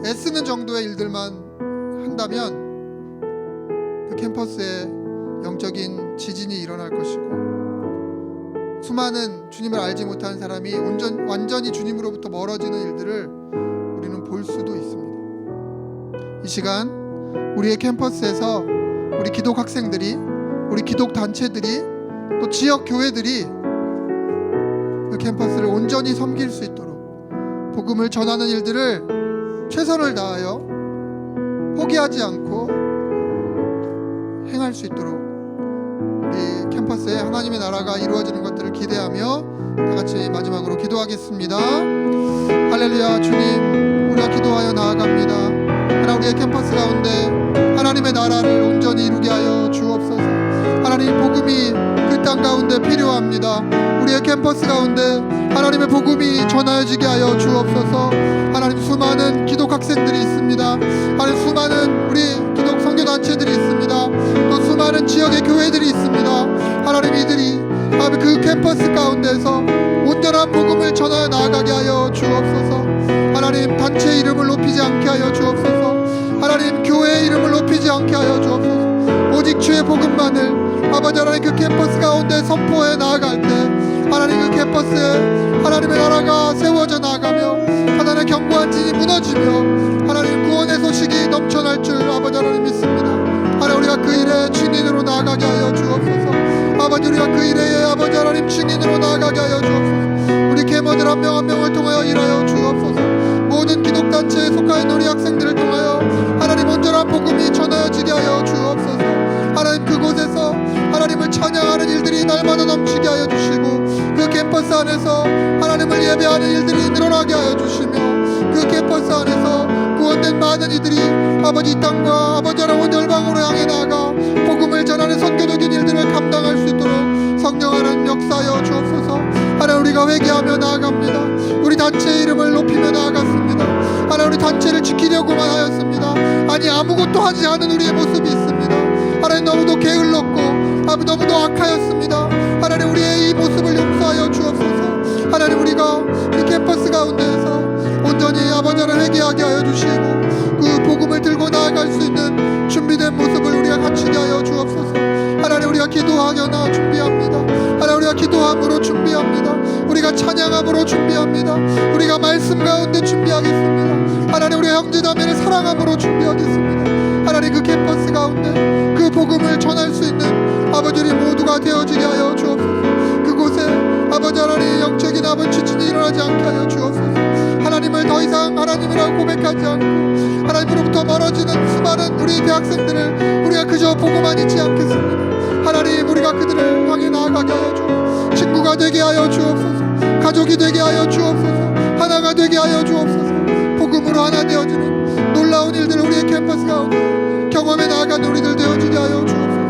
애쓰는 정도의 일들만 한다면 그 캠퍼스에 영적인 지진이 일어날 것이고 수많은 주님을 알지 못하는 사람이 완전히 주님으로부터 멀어지는 일들을 우리는 볼 수도 있습니다. 이 시간 우리의 캠퍼스에서 우리 기독 학생들이 우리 기독 단체들이 또 지역 교회들이 그 캠퍼스를 온전히 섬길 수 있도록 복음을 전하는 일들을 최선을 다하여 포기하지 않고 행할 수 있도록 우리 캠퍼스에 하나님의 나라가 이루어지는 것들을 기대하며 다 같이 마지막으로 기도하겠습니다. 할렐루야. 주님 우리가 기도하여 나아갑니다. 하나님 우리의 캠퍼스 가운데 하나님의 나라를 온전히 이루게 하여 주옵소서. 하나님 복음이 그 땅 가운데 필요합니다. 우리의 캠퍼스 가운데 하나님의 복음이 전하여지게 하여 주옵소서. 하나님 수많은 기독 학생들이 있습니다. 하나님 수많은 우리 기독 선교단체들이 있습니다. 또 수많은 지역의 교회들이 있습니다. 하나님 이들이 그 캠퍼스 가운데서 온전한 복음을 전하여 나아가게 하여 주옵소서. 하나님 단체 이름을 높이지 않게 하여 주옵소서. 하나님 교회의 이름을 높이지 않게 하여 주옵소서. 오직 주의 복음만을 아버지 하나님 그 캠퍼스 가운데 선포해 나아갈 때 하나님 그 캠퍼스에 하나님의 나라가 세워져 나가며 하나님의 견고한 진이 무너지며 하나님 구원의 소식이 넘쳐날 줄 아버지 하나님 믿습니다. 하나님 우리가 그 일에 증인으로 나아가게 하여 주옵소서. 아버지 우리가 그 일에 아버지 하나님 증인으로 나아가게 하여 주옵소서. 우리 캠퍼들 한 명 한 명을 통하여 일하여 주옵소서. 모든 기독단체에 속하 있는 우리 학생들을 통하여 하나님 온전한 복음이 전하여지게 하여 주옵소서. 하나님 그곳에서 하나님을 찬양하는 일들이 날마다 넘치게 하여 주시고 그 캠퍼스 안에서 하나님을 예배하는 일들이 늘어나게 하여 주시며 그 캠퍼스 안에서 구원된 많은 이들이 아버지 이 땅과 아버지 하나님 열방으로 향해 나아가 복음을 전하는 선교적인 일들을 감당할 수 있도록 성령 하나님 역사하여 주옵소서. 하나님 우리가 회개하며 나아갑니다. 우리 단체의 이름을 높이며 나아갔습니다. 하나님 우리 단체를 지키려고만 하였습니다. 아니 아무것도 하지 않은 우리의 모습이 있습니다. 하나님 너무도 게을렀고 너무도 악하였습니다. 하나님 우리의 이 모습을 용서하여 주옵소서. 우리가 이 캠퍼스 가운데에서 온전히 아버지를 회개하게 하여 주시고 그 복음을 들고 나아갈 수 있는 준비된 모습을 우리가 갖추게 하여 주옵소서. 하나님, 우리가 기도하거나 준비합니다. 하나님, 우리가 기도함으로 준비합니다. 우리가 찬양함으로 준비합니다. 우리가 말씀 가운데 준비하겠습니다. 하나님, 우리가 형제자매를 사랑함으로 준비하겠습니다. 하나님, 그 캠퍼스 가운데 그 복음을 전할 수 있는 아버지들이 모두가 되어지게 하여 주옵소서. 그곳에 아버지 하나님 영적인 아버지 지진이 일어나지 않게 하여 주옵소서. 하나님을 더 이상 하나님이라고 고백하지 않고 하나님으로부터 멀어지는 수많은 우리 대학생들을 우리가 그저 보고만 있지 않겠습니다. 하나님, 우리가 그들을 향해 나아가게 하여 주옵소서. 친구가 되게 하여 주옵소서. 가족이 되게 하여 주옵소서. 하나가 되게 하여 주옵소서. 복음으로 하나 되어지는 놀라운 일들을 우리의 캠퍼스 가운데 경험해 나아가는 우리들 되어지게 하여 주옵소서.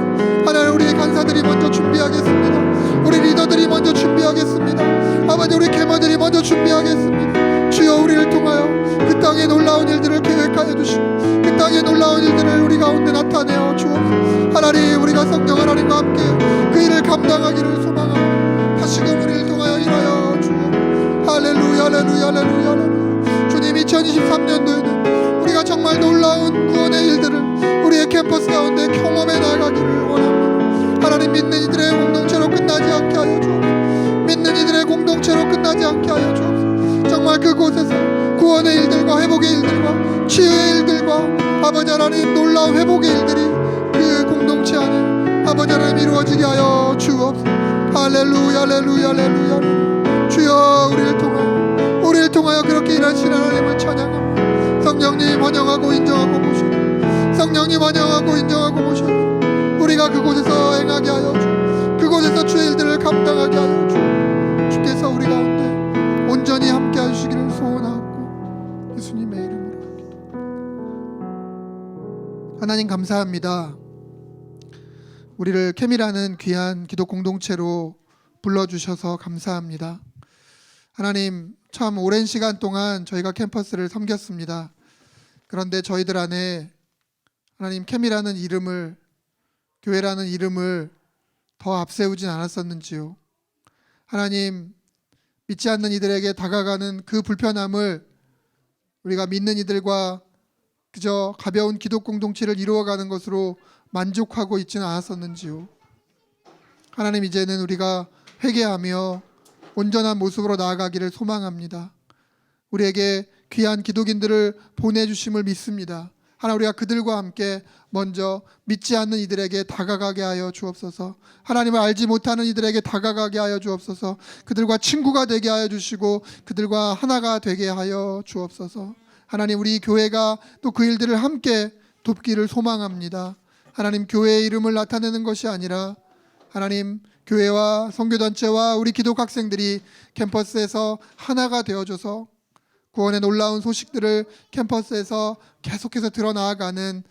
하나님, 우리의 간사들이 먼저 준비하겠습니다. 우리 리더들이 먼저 준비하겠습니다. 아버지, 우리 캐머들이 먼저 준비하겠습니다. 주여, 우리를 통하여 그 땅의 놀라운 일들을 계획하여 주시고 그 땅의 놀라운 일들을 우리 가운데 나타내어 주옵소서. 하나님, 우리가 성령 하나님과 함께 그 일을 감당하기를 소망하고 다시금 우리를 통하여 일하여 주옵소서. 할렐루야, 할렐루야, 할렐루야, 할렐루야. 주님, 2023년도에는 우리가 정말 놀라운 구원의 일들을 우리의 캠퍼스 가운데 경험해 나가기를 원합니다. 하나님, 믿는 이들의 공동체로 끝나지 않게 하여 주옵소서. 믿는 이들의 공동체로 끝나지 않게 하여 주옵소서. 정말 그곳에서 구원의 일들과 회복의 일들과 치유의 일들과 아버지 하나님 놀라운 회복의 일들이 그 공동체 안에 아버지 하나님 이루어지게 하여 주옵소서. 할렐루야, 할렐루야, 할렐루야. 주여, 우리를 통하여 그렇게 일하시는 하나님을 찬양합니다. 성령님 환영하고 인정하고 모셔도 성령님 환영하고 인정하고 모셔도 우리가 그곳에서 행하게 하여 주, 그곳에서 주의 일들을 감당하게 하여 주. 주께서 우리 가운데 온전히 함께 하시기를 소원하고 예수님의 이름으로 기도. 하나님, 감사합니다. 우리를 캠이라는 귀한 기도 공동체로 불러주셔서 감사합니다. 하나님, 참 오랜 시간 동안 저희가 캠퍼스를 섬겼습니다. 그런데 저희들 안에 하나님 캠이라는 이름을, 교회라는 이름을 더 앞세우진 않았었는지요. 하나님, 믿지 않는 이들에게 다가가는 그 불편함을 우리가 믿는 이들과 그저 가벼운 기도 공동체를 이루어가는 것으로 만족하고 있지는 않았었는지요. 하나님, 이제는 우리가 회개하며 온전한 모습으로 나아가기를 소망합니다. 우리에게 귀한 기독인들을 보내주심을 믿습니다. 하나님, 우리가 그들과 함께 먼저 믿지 않는 이들에게 다가가게 하여 주옵소서. 하나님을 알지 못하는 이들에게 다가가게 하여 주옵소서. 그들과 친구가 되게 하여 주시고 그들과 하나가 되게 하여 주옵소서. 하나님, 우리 교회가 또 그 일들을 함께 돕기를 소망합니다. 하나님, 교회의 이름을 나타내는 것이 아니라 하나님, 교회와 선교단체와 우리 기독 학생들이 캠퍼스에서 하나가 되어줘서 구원의 놀라운 소식들을 캠퍼스에서 계속해서 드러나가는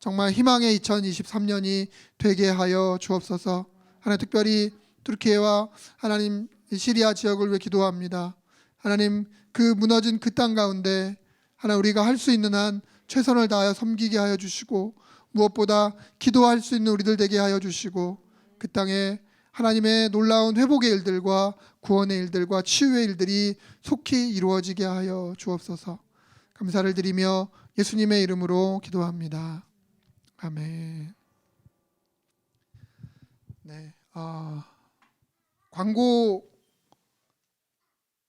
정말 희망의 2023년이 되게 하여 주옵소서. 하나님, 특별히 투르키예와 하나님 시리아 지역을 위해 기도합니다. 하나님, 그 무너진 그 땅 가운데 하나님, 우리가 할 수 있는 한 최선을 다하여 섬기게 하여 주시고 무엇보다 기도할 수 있는 우리들 되게 하여 주시고 그 땅에 하나님의 놀라운 회복의 일들과 구원의 일들과 치유의 일들이 속히 이루어지게 하여 주옵소서. 감사를 드리며 예수님의 이름으로 기도합니다. 아멘. 네, 광고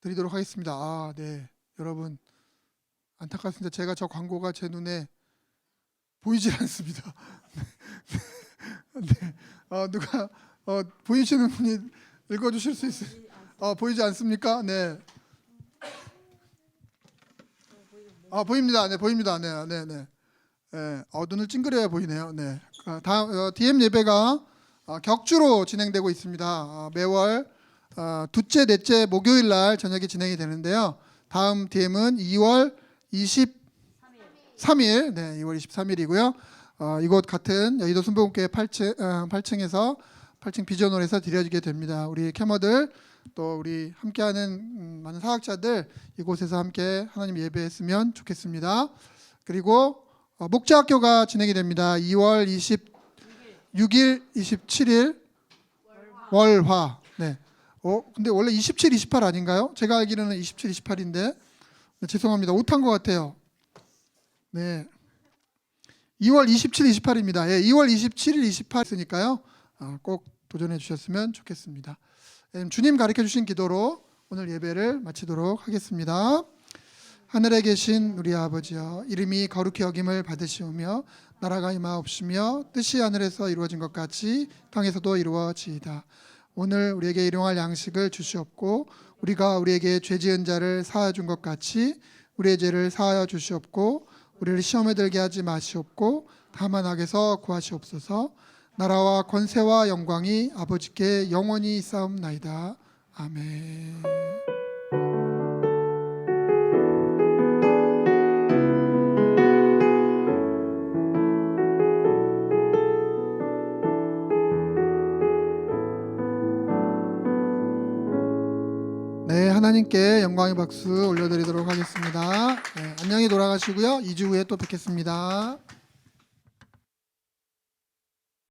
드리도록 하겠습니다. 네, 여러분 안타깝습니다. 제가 저 광고가 제 눈에 보이질 않습니다. 네, 누가 보이시는 분이 읽어주실 수 있어요? 보이지 않습니까? 네. 보입니다. 네, 보입니다. 네, 네, 네. 네, 눈을 찡그려야 보이네요. 네. 다음 DM 예배가 격주로 진행되고 있습니다. 매월 둘째, 넷째 목요일 날 저녁에 진행이 되는데요. 다음 DM은 2월 23일, 네, 2월 23일이고요. 이곳 같은 여의도 순복음교회 8층에서 8층 비전홀에서 드려지게 됩니다. 우리 캐머들 또 우리 함께하는 많은 사역자들 이곳에서 함께 하나님 예배했으면 좋겠습니다. 그리고 목자학교가 진행이 됩니다. 2월 26일, 27일 월화. 네, 근데 원래 27, 28 아닌가요? 제가 알기로는 27, 28인데 죄송합니다. 오탄 것 같아요. 네, 2월 27, 28입니다. 예, 2월 27일, 28 있으니까요. 꼭 도전해 주셨으면 좋겠습니다. 주님 가르쳐 주신 기도로 오늘 예배를 마치도록 하겠습니다. 하늘에 계신 우리 아버지여, 이름이 거룩히 여김을 받으시오며 나라가 임하옵시며 뜻이 하늘에서 이루어진 것 같이 땅에서도 이루어지이다. 오늘 우리에게 일용할 양식을 주시옵고 우리가 우리에게 죄 지은 자를 사하여 준 것 같이 우리의 죄를 사하여 주시옵고 우리를 시험에 들게 하지 마시옵고 다만 악에서 구하시옵소서. 나라와 권세와 영광이 아버지께 영원히 있사옵나이다. 아멘. 네, 하나님께 영광의 박수 올려드리도록 하겠습니다. 네, 안녕히 돌아가시고요. 2주 후에 또 뵙겠습니다.